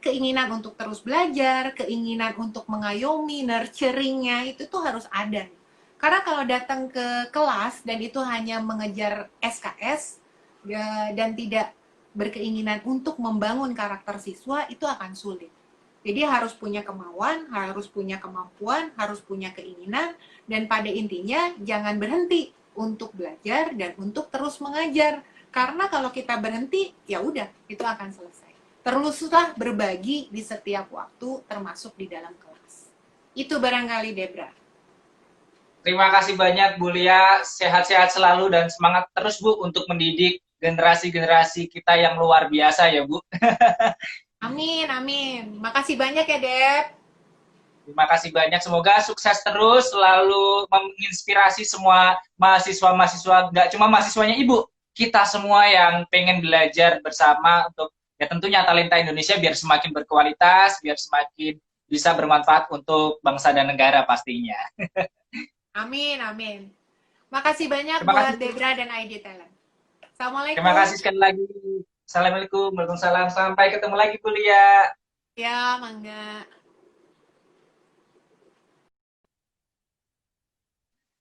keinginan untuk terus belajar, keinginan untuk mengayomi, nurturingnya itu tuh harus ada. Karena kalau datang ke kelas dan itu hanya mengejar SKS dan tidak berkeinginan untuk membangun karakter siswa, itu akan sulit. Jadi harus punya kemauan, harus punya kemampuan, harus punya keinginan, dan pada intinya jangan berhenti untuk belajar dan untuk terus mengajar. Karena kalau kita berhenti, ya udah, itu akan selesai. Teruslah berbagi di setiap waktu, termasuk di dalam kelas. Itu barangkali, Debra. Terima kasih banyak Bu Lia, sehat-sehat selalu dan semangat terus Bu untuk mendidik generasi-generasi kita yang luar biasa ya Bu. Amin, amin. Makasih banyak ya, Deb. Terima kasih banyak, semoga sukses terus, selalu menginspirasi semua mahasiswa-mahasiswa, nggak cuma mahasiswanya Ibu, kita semua yang pengen belajar bersama untuk ya tentunya talenta Indonesia biar semakin berkualitas, biar semakin bisa bermanfaat untuk bangsa dan negara pastinya. Amin, amin. Makasih banyak Terima buat kasih. Debra dan ID Talent. Terima Assalamualaikum. kasih sekali lagi. Assalamualaikum, waalaikumsalam. Sampai ketemu lagi, Bu Lia. Ya, mangga.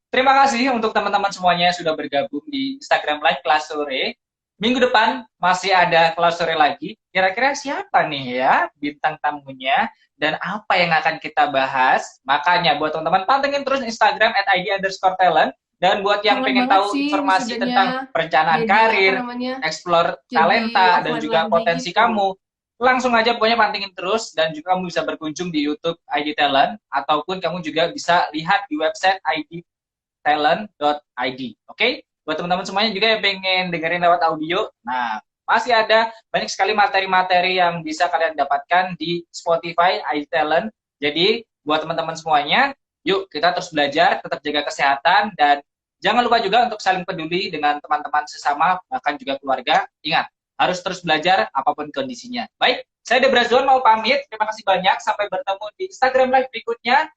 Terima kasih untuk teman-teman semuanya yang sudah bergabung di Instagram Live kelas sore. Minggu depan masih ada kelas sore lagi. Kira-kira siapa nih ya bintang tamunya dan apa yang akan kita bahas? Makanya buat teman-teman pantengin terus Instagram @id_talent dan buat yang Kangen pengen banget tahu sih informasi wisudanya tentang perencanaan jadi apa karir, namanya explore jadi talenta dan offline juga lagi potensi gitu. kamu, langsung aja pokoknya pantengin terus dan juga kamu bisa berkunjung di YouTube ID Talent ataupun kamu juga bisa lihat di website idtalent.id. Oke? Buat teman-teman semuanya juga yang pengen dengerin lewat audio, nah masih ada banyak sekali materi-materi yang bisa kalian dapatkan di Spotify ID Talent. Jadi buat teman-teman semuanya, yuk kita terus belajar, tetap jaga kesehatan dan jangan lupa juga untuk saling peduli dengan teman-teman sesama bahkan juga keluarga. Ingat, harus terus belajar apapun kondisinya. Baik, saya Debra Zuan mau pamit. Terima kasih banyak. Sampai bertemu di Instagram Live berikutnya.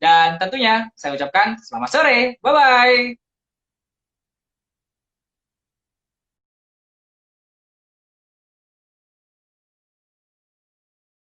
Dan tentunya saya ucapkan selamat sore. Bye-bye.